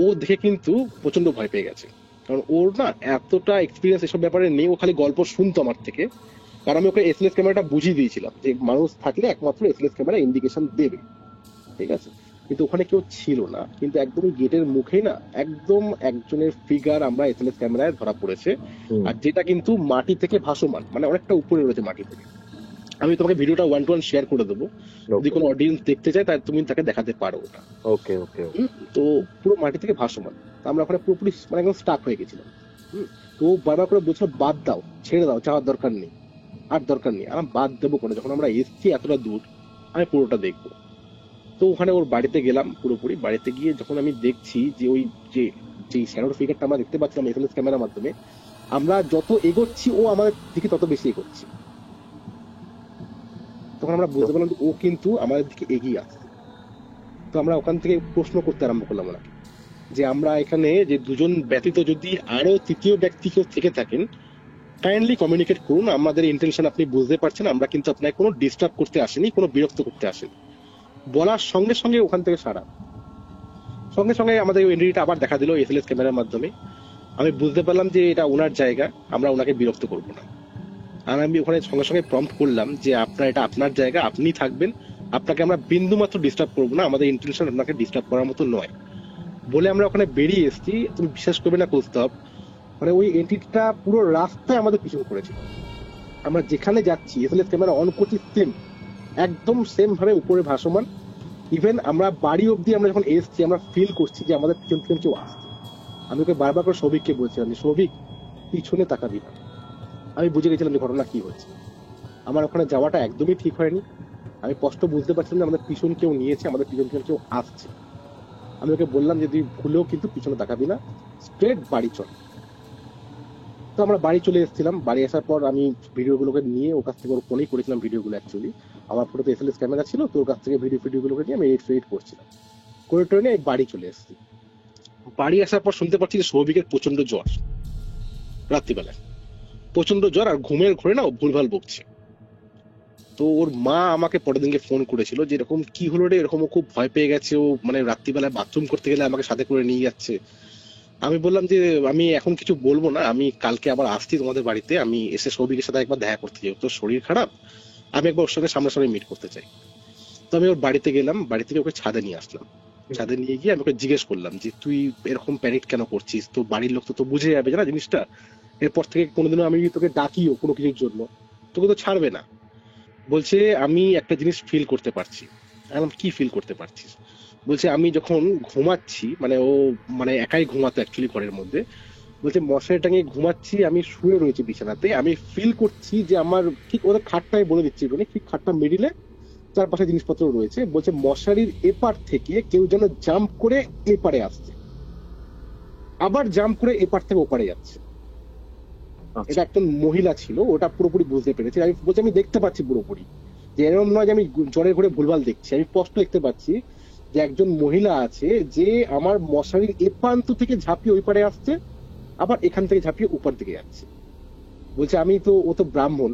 ও দেখে কিন্তু প্রচন্ড ভয় পেয়ে গেছে, কারণ ওর না এতটা এক্সপিরিয়েন্স এসব ব্যাপারে নেই। ও খালি গল্প শুনতো আমার থেকে, কারণ আমি ওকে এসএলএস ক্যামেরাটা বুঝিয়ে দিয়েছিলাম যে মানুষ থাকলে একমাত্র এসএলএস ক্যামেরা ইন্ডিকেশন দেবে, ঠিক আছে। কিন্তু ওখানে কেউ ছিল না, কিন্তু একদমই গেটের মুখেই না একদম একজনের ফিগার আমরা এসএলএস ক্যামেরায় ধরা পড়েছে। আর যেটা কিন্তু মাটি থেকে ভাসমান, মানে অনেকটা উপরে রয়েছে মাটি থেকে। আমি তোমাকে ভিডিওটা 1 to 1 শেয়ার করে দেবো, যদি কোনো অডিয়েন্স দেখতে চায় তাহলে তুমি তাকে দেখাতে পারো ওটা। ওকে ওকে। তো পুরো মাটি থেকে ভাসমান। তো আমরা ওখানে পুরোপুরি মানে একদম স্টাক হয়ে গেছিলাম। তো ও বারবার করে বলছিল বাদ দাও, ছেড়ে দাও, যাওয়ার দরকার নেই, আর দরকার নেই। আর বাদ দেবো করে, যখন আমরা এসছি এতটা দূর, আমি পুরোটা দেখবো। তো ওখানে ওর বাড়িতে গেলাম, পুরোপুরি বাড়িতে গিয়ে যখন আমি দেখছি যে ওই যে যে শ্যাডোর ফিগারটা আমরা দেখতে পাচ্ছিলাম এসএলএস ক্যামেরার মাধ্যমে, আমরা যত এগোচ্ছি ও আমাদের দিকে তত বেশি এগোচ্ছে। তখন আমরা বুঝতে পারলাম যে ও কিন্তু আমাদের দিকে এগিয়ে আসছে। তো আমরা ওখান থেকে প্রশ্ন করতে আরম্ভ করলাম ওনাকে, যে আমরা এখানে যে দুজন ব্যতীত যদি আরো তৃতীয় ব্যক্তি কেউ থেকে থাকেন, কাইন্ডলি কমিউনিকেট করুন। আমাদের ইন্টেনশন আপনি বুঝতে পারছেন, আমরা কিন্তু আপনাকে কোনো ডিস্টার্ব করতে আসেনি, কোনো বিরক্ত করতে আসেনি। বলার সঙ্গে সঙ্গে ওখান থেকে সারা, সঙ্গে সঙ্গে আমাদের ওই এন্ট্রিটা আবার দেখা দিল এসএলএস ক্যামেরার মাধ্যমে। আমি বুঝতে পারলাম যে এটা ওনার জায়গা, আমরা ওনাকে বিরক্ত করবো না। আর আমি ওখানে সঙ্গে সঙ্গে প্রম্পট করলাম যে আপনার এটা আপনার জায়গা, আপনি থাকবেন, আপনাকে আমরা বিন্দু মাত্র ডিস্টার্ব করবো না, আমাদের ইন্টেনশন আপনাকে ডিস্টার্ব করার মতো নয় বলে আমরা ওখানে বেরিয়ে এসেছি। তুমি বিশ্বাস করবে না কৌস্তব, মানে ওই এন্টিটিটা পুরো রাস্তায় আমাদের পিছন করেছিল। আমরা যেখানে যাচ্ছি এসএলএস ক্যামেরা অন করছি, সেম একদম সেম ভাবে উপরে ভাসমান। ইভেন আমরা বাড়ি অব্দি আমরা যখন এসছি, আমরা ফিল করছি যে আমাদের পিছন পিছন কেউ আসছে। আমি ওকে বারবার করে সৌভিককে বলছিলাম যে সৌভিক, পিছনে তাকাবি না। আমি বুঝে গেছিলাম যে ঘটনা কি হচ্ছে। আমার ওখানে যাওয়াটা একদমই ঠিক হয়নি। আমি স্পষ্ট বুঝতে পারছিলাম যে আমাদের পিছন কেউ নিয়েছে, আমাদের পিছন পিছন কেউ আসছে। আমি ওকে বললাম যে তুই ভুলেও কিন্তু পিছনে তাকাবি না, স্ট্রেট বাড়ি চল। তো আমরা বাড়ি চলে এসেছিলাম। বাড়ি আসার পর আমি ভিডিওগুলোকে নিয়ে ওর কাছ থেকে, ওর ফোনেই করেছিলাম ভিডিওগুলো অ্যাকচুয়ালি। আমার ফোনে তো এসএলএস ক্যামেরা ছিল, তো ওর কাছ থেকে ভিডিওগুলোকে নিয়ে আমি এডিট করছিলাম। করে টরে বাড়ি চলে এসেছি। বাড়ি আসার পর শুনতে পাচ্ছি যে সৌভিকের প্রচন্ড জ্বর, রাত্রিবেলায় প্রচন্ড জ্বর, আর ঘুমের ঘরে না ও ভুলভাল বকছে। তো ওর মা আমাকে পরের দিনকে ফোন করেছিল যে এরকম কি হলো রে, এরকম ও খুব ভয় পেয়ে গেছে, ও মানে রাত্রিবেলায় বাথরুম করতে গেলে আমাকে সাথে করে নিয়ে যাচ্ছে। আমি বললাম যে আমি এখন কিছু বলবো না, আমি কালকে আবার আসছি তোমাদের বাড়িতে, আমি এসে সৌভিকের সাথে একবার দেখা করতে চাই, তোর শরীর খারাপ, আমি একবার ওর সঙ্গে সামনাসামনি মিট করতে চাই। তো আমি ওর বাড়িতে গেলাম, বাড়ি থেকে ওকে ছাদে নিয়ে আসলাম। ছাদে নিয়ে গিয়ে আমি ওকে জিজ্ঞেস করলাম যে তুই এরকম প্যানিক কেন করছিস, তো বাড়ির লোক তো বুঝে যাবে না জিনিসটা, এরপর থেকে কোনোদিনও আমি তোকে ডাকিও কোনো কিছুর জন্য, তোকে তো ছাড়বে না। বলছে আমি একটা জিনিস ফিল করতে পারছি। আমি কি ফিল করতে পারছিস? বলছে আমি যখন ঘুমাচ্ছি, মানে ও মানে একাই ঘুমাতো অ্যাকচুয়ালি ঘরের মধ্যে, বলছে মশারি টাঙিয়ে ঘুমাচ্ছি, আমি শুয়ে রয়েছি বিছানাতে, আমি ফিল করছি যে আমার ঠিক ওদের খাটটাই বলে দিচ্ছি, মানে ঠিক খাটটা মিডিলে চারপাশে জিনিসপত্র রয়েছে। বলছে মশারির এপার থেকে কেউ যেন জাম্প করে এপারে আসছে, আবার জাম্প করে এপার থেকে ওপারে যাচ্ছে। এটা একটা মহিলা ছিল, ওটা পুরোপুরি বুঝতে পেরেছি। আমি বলছি আমি দেখতে পাচ্ছি পুরোপুরি, যে এরকম নয় যে আমি জ্বরের ঘরে ভুলভাল দেখছি, আমি স্পষ্ট দেখতে পাচ্ছি যে একজন মহিলা আছে যে আমার মশারির এ প্রান্ত থেকে ঝাঁপিয়ে ওই পারে আসছে, আবার এখান থেকে ঝাঁপিয়ে উপর দিকে যাচ্ছে। বলছে আমি তো, ও তো ব্রাহ্মণ,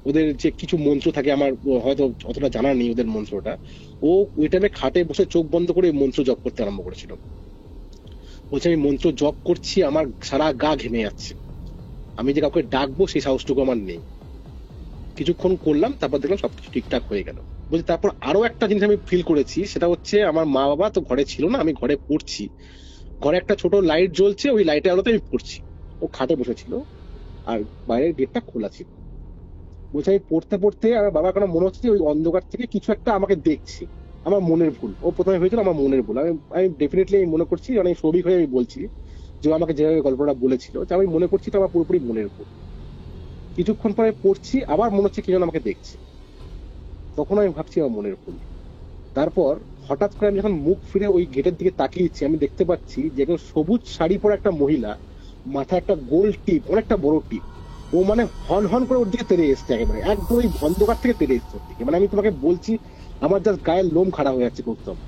ওদের যে কিছু মন্ত্র থাকে, আমার হয়তো অতটা জানা নেই ওদের মন্ত্রটা। ও ওই টাইমে খাটে বসে চোখ বন্ধ করে মন্ত্র জপ করতে আরম্ভ করেছিল। বলছে আমি মন্ত্র জপ করছি, আমার সারা গা ঘেমে যাচ্ছে, আমি যে কাউকে ডাকবো সেই সাহসটুকু আমার নেই। কিছুক্ষণ করলাম, তারপর দেখলাম সবকিছু ঠিকঠাক হয়ে গেল। বলছি তারপর আরো একটা জিনিস আমি ফিল করেছি, সেটা হচ্ছে আমার মা বাবা তো ঘরে ছিল না, আমি ঘরে পড়ছি, ঘরে একটা ছোট লাইট জ্বলছে, ওই লাইটের আলোতে আমি পড়ছি। ও খাটে বসেছিল আর বাইরের গেটটা খোলা ছিল। বলছে আমি পড়তে পড়তে আমার বাবার কেন মনে হচ্ছে ওই অন্ধকার থেকে কিছু একটা আমাকে দেখছে। আমার মনের ভুল, ও প্রথমে হয়েছিল আমার মনের ভুল। আমি ডেফিনেটলি মনে করছি, মানে সৌভিক হয়ে আমি বলছি যে আমাকে যেভাবে গল্পটা বলেছিল, যে আমি মনে করছি তো আমার পুরোপুরি মনের ভুল। কিছুক্ষণ পরে পড়ছি, আবার মনে হচ্ছে কেউ আমাকে দেখছে, তখন আমি ভাবছি আমার মনের ভুল। তারপর হঠাৎ করে আমি যখন মুখ ফিরে ওই গেটের দিকে তাকিয়েছি, আমি দেখতে পাচ্ছি যে একজন সবুজ শাড়ি পরা একটা মহিলা, মাথায় একটা গোল টিপ, অনেকটা বড় টিপ, ও মানে হন হন করে ওর দিকে তেড়ে এসছে, একেবারে একদম ওই অন্ধকার থেকে তেড়ে এসছে ওর দিকে। মানে আমি তোমাকে বলছি, আমার জাস্ট গায়ের লোম খাড়া হয়ে যাচ্ছে গৌতম।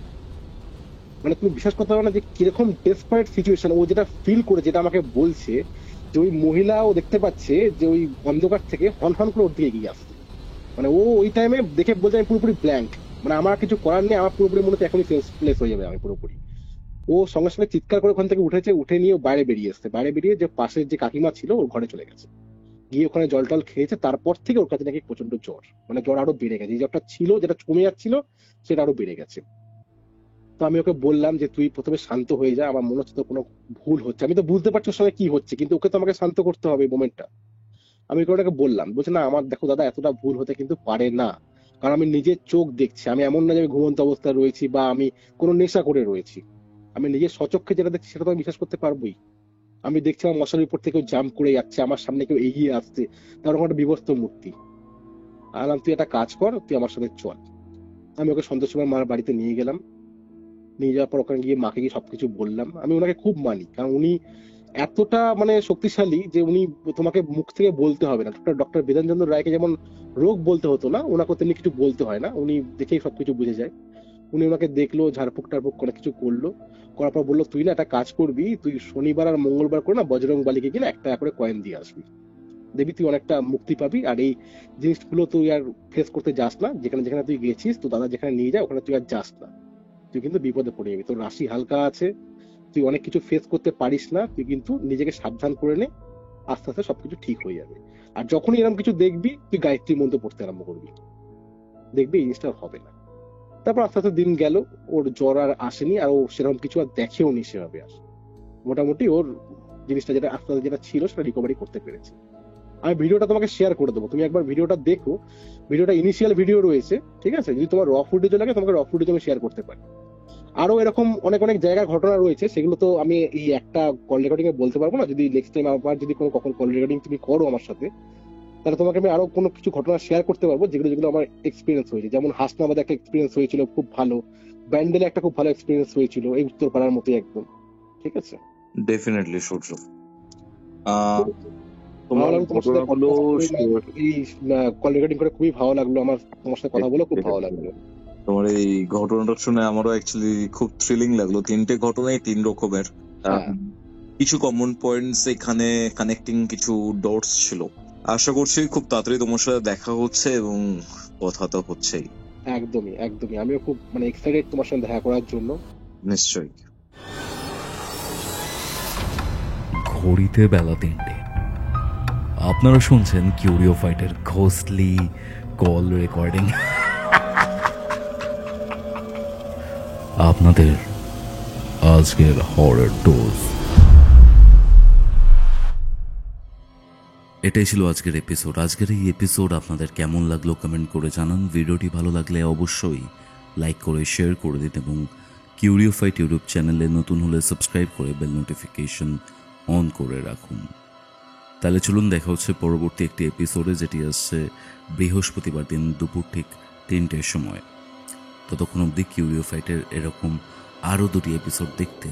মানে তুমি বিশ্বাস করতে পারবে না যে কিরকম ডেসপারেট সিচুয়েশন ও যেটা ফিল করে, যেটা আমাকে বলছে, যে ওই মহিলা ও দেখতে পাচ্ছে যে ওই অন্ধকার থেকে হন হন করে ওর দিকে এগিয়ে আসছে। মানে ও ওই টাইমে দেখে বলছে আমি পুরোপুরি ব্ল্যাঙ্ক, মানে আমার কিছু করার নেই, আমার পুরোপুরি মনে হচ্ছে এখনই সেন্সলেস হয়ে যাবে আমি পুরোপুরি। ও সঙ্গে সঙ্গে চিৎকার করে ওখান থেকে উঠেছে, উঠে নিয়ে বাইরে বেরিয়ে এসছে, বাইরে বেরিয়ে যে পাশের যে কাকিমা ছিল ওর ঘরে চলে গেছে, গিয়ে ওখানে জল টল খেয়েছে। তারপর থেকে ওর কাছে নাকি প্রচন্ড জ্বর, মানে জ্বর আরো বেড়ে গেছে, যে জ্বরটা ছিল যেটা কমে যাচ্ছিল সেটা আরো বেড়ে গেছে। তো আমি ওকে বললাম যে তুই প্রথমে শান্ত হয়ে যা, আমার মনে হচ্ছে তো কোনো ভুল হচ্ছে, আমি তো বুঝতে পারছি ওর সঙ্গে কি হচ্ছে, কিন্তু ওকে তো আমাকে শান্ত করতে হবে মোমেন্টটা। আমি ওটাকে বললাম, বলছে না আমার দেখো দাদা এতটা ভুল হতে কিন্তু পারে না, কারণ আমি নিজের চোখ দেখছি, আমি এমন না যে আমি ঘুমন্ত অবস্থায় রয়েছি বা আমি কোনো নেশা করে রয়েছি, আমি নিজের স্বচক্ষে যেটা দেখছি সেটা তো আমি বিশ্বাস করতে পারবোই। আমি দেখছি আমার মশারির উপর থেকে জাম্প করে যাচ্ছে, আমার সামনে কেউ এগিয়ে আসছে, তার একটা বিবস্ত্র মূর্তি। আলাম তুই একটা কাজ কর, তুই আমার সাথে চল। আমি ওকে সন্তোষ কুমার মার বাড়িতে নিয়ে গেলাম, নিয়ে যাওয়ার পর ওখানে গিয়ে মাকে গিয়ে সবকিছু বললাম। আমি ওনাকে খুব মানি, কারণ উনি এতটা মানে শক্তিশালী যে উনি তোমাকে মুখ থেকে বলতে হবে না। ডক্টর বিধান চন্দ্র রায়কে যেমন রোগ বলতে হতো না, ওনাকে তেমনি কিছু বলতে হয় না, উনি দেখেই সবকিছু বুঝে যায়। উনি ওনাকে দেখলো, ঝাড়ফুঁক টাড়ফুঁক অনেক কিছু করলো, করার পর বললো তুই না একটা কাজ করবি, তুই শনিবার আর মঙ্গলবার করে না বজরং বালিকে কিনা একটা করে কয়েন দিয়ে আসবি, দেখবি তুই অনেকটা মুক্তি পাবি। আর এই জিনিসগুলো তুই আর ফেস করতে যাস না, যেখানে যেখানে তুই গেছিস তো দাদা যেখানে নিয়ে যায় ওখানে তুই আর যাস না, তুই কিন্তু বিপদে পড়ে যাবি, তোর রাশি হালকা আছে, তুই অনেক কিছু ফেস করতে পারিস না, তুই কিন্তু নিজেকে সাবধান করে নে, আস্তে আস্তে সবকিছু ঠিক হয়ে যাবে। আর যখনই এরকম কিছু দেখবি তুই গায়ত্রী মন্ত্র পড়তে আরম্ভ করবি, দেখবি এই জিনিসটা হবে না। তারপর আস্তে আস্তে দিন গেল, ওর জ্বর আর আসেনি, আর ও সেরকম কিছু আর দেখেও নি সেভাবে আর, মোটামুটি ওর জিনিসটা যেটা আস্তে আস্তে যেটা ছিল সেটা রিকভারি করতে পেরেছে। আমি ভিডিওটা তোমাকে শেয়ার করে দেবো, তুমি একবার ভিডিওটা দেখো, ভিডিওটা ইনিশিয়াল ভিডিও রয়েছে, ঠিক আছে? যদি তোমার র ফুটেজও লাগে তোমাকে র ফুটেজ আমি শেয়ার করতে পারি। আরো এরকম অনেক অনেক জায়গার ঘটনা রয়েছে, সেগুলো তো আমি এই একটা কল রেকর্ডিং এ বলতে পারবো না। যদি নেক্সট টাইম আবার যদি কোনো কখন কল রেকর্ডিং তুমি করো আমার সাথে, তাহলে তোমাকে আমি আরো কোনো কিছু ঘটনা শেয়ার করতে পারবো, যেগুলো যেগুলো আমার এক্সপিরিয়েন্স হয়েছে। যেমন হাসনাবাদে একটা এক্সপিরিয়েন্স হয়েছিল খুব ভালো, ব্যান্ডেলে একটা খুব ভালো এক্সপিরিয়েন্স হয়েছিল, এই উত্তরপাড়ার মতোই একদম, ঠিক আছে? ডেফিনেটলি সূর্য। খুব তোমার ভালো লাগলো তোমার সাথে ঘটনাগুলো এই কল রেকর্ডিং করে, খুবই ভালো লাগলো আমার তোমার সাথে কথা বলে, খুব ভালো লাগলো। তোমার এই ঘটনাটা শুনে আমারও অ্যাকচুয়ালি খুব থ্রিলিং লাগলো। তিনটে ঘটনাই তিন রকমের, হ্যাঁ, কিছু কমন পয়েন্টস এখানে, কানেক্টিং কিছু ডটস ছিল। আশা করছি খুব তাড়াতাড়ি তোমার সাথে দেখা হচ্ছে এবং কথা তো হচ্ছেই। একদমই একদমই, আমিও খুব মানে এক্সাইটেড তোমার সাথে দেখা করার জন্য। নিশ্চয়ই। ঘড়িতে বেলা 3টে। আপনারা শুনছেন কিউরিও ফাইটের ঘোস্টলি কল রেকর্ডিং। আপনাদের আজকের হরর ডোজ। এটাই ছিল আজকের এপিসোড। আজকের এই এপিসোড আপনাদের কেমন লাগলো কমেন্ট করে জানান। ভিডিওটি ভালো লাগলে অবশ্যই লাইক করে শেয়ার করে দিন এবং কিউরিও ফাইট ইউটিউব চ্যানেলে নতুন হলে সাবস্ক্রাইব করে বেল নোটিফিকেশন অন করে রাখুন। তাহলে চলুন দেখা হচ্ছে পরবর্তী একটি এপিসোডে, যেটি আসছে বৃহস্পতিবার দিন দুপুর ঠিক 3টের সময়। ততক্ষণ অবধি কিউরিও ফাইটের এরকম আরও 2টি এপিসোড দেখতে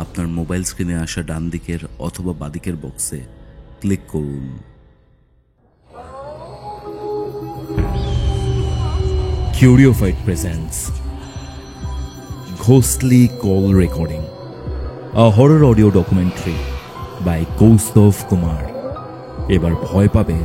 আপনার মোবাইল স্ক্রিনে আসা ডান দিকের অথবা বাদিকের বক্সে ক্লিক করুন। Curio fight presents Ghostly Call Recording, a horror audio documentary by Kaustav Kumar. এবার ভয় পাবে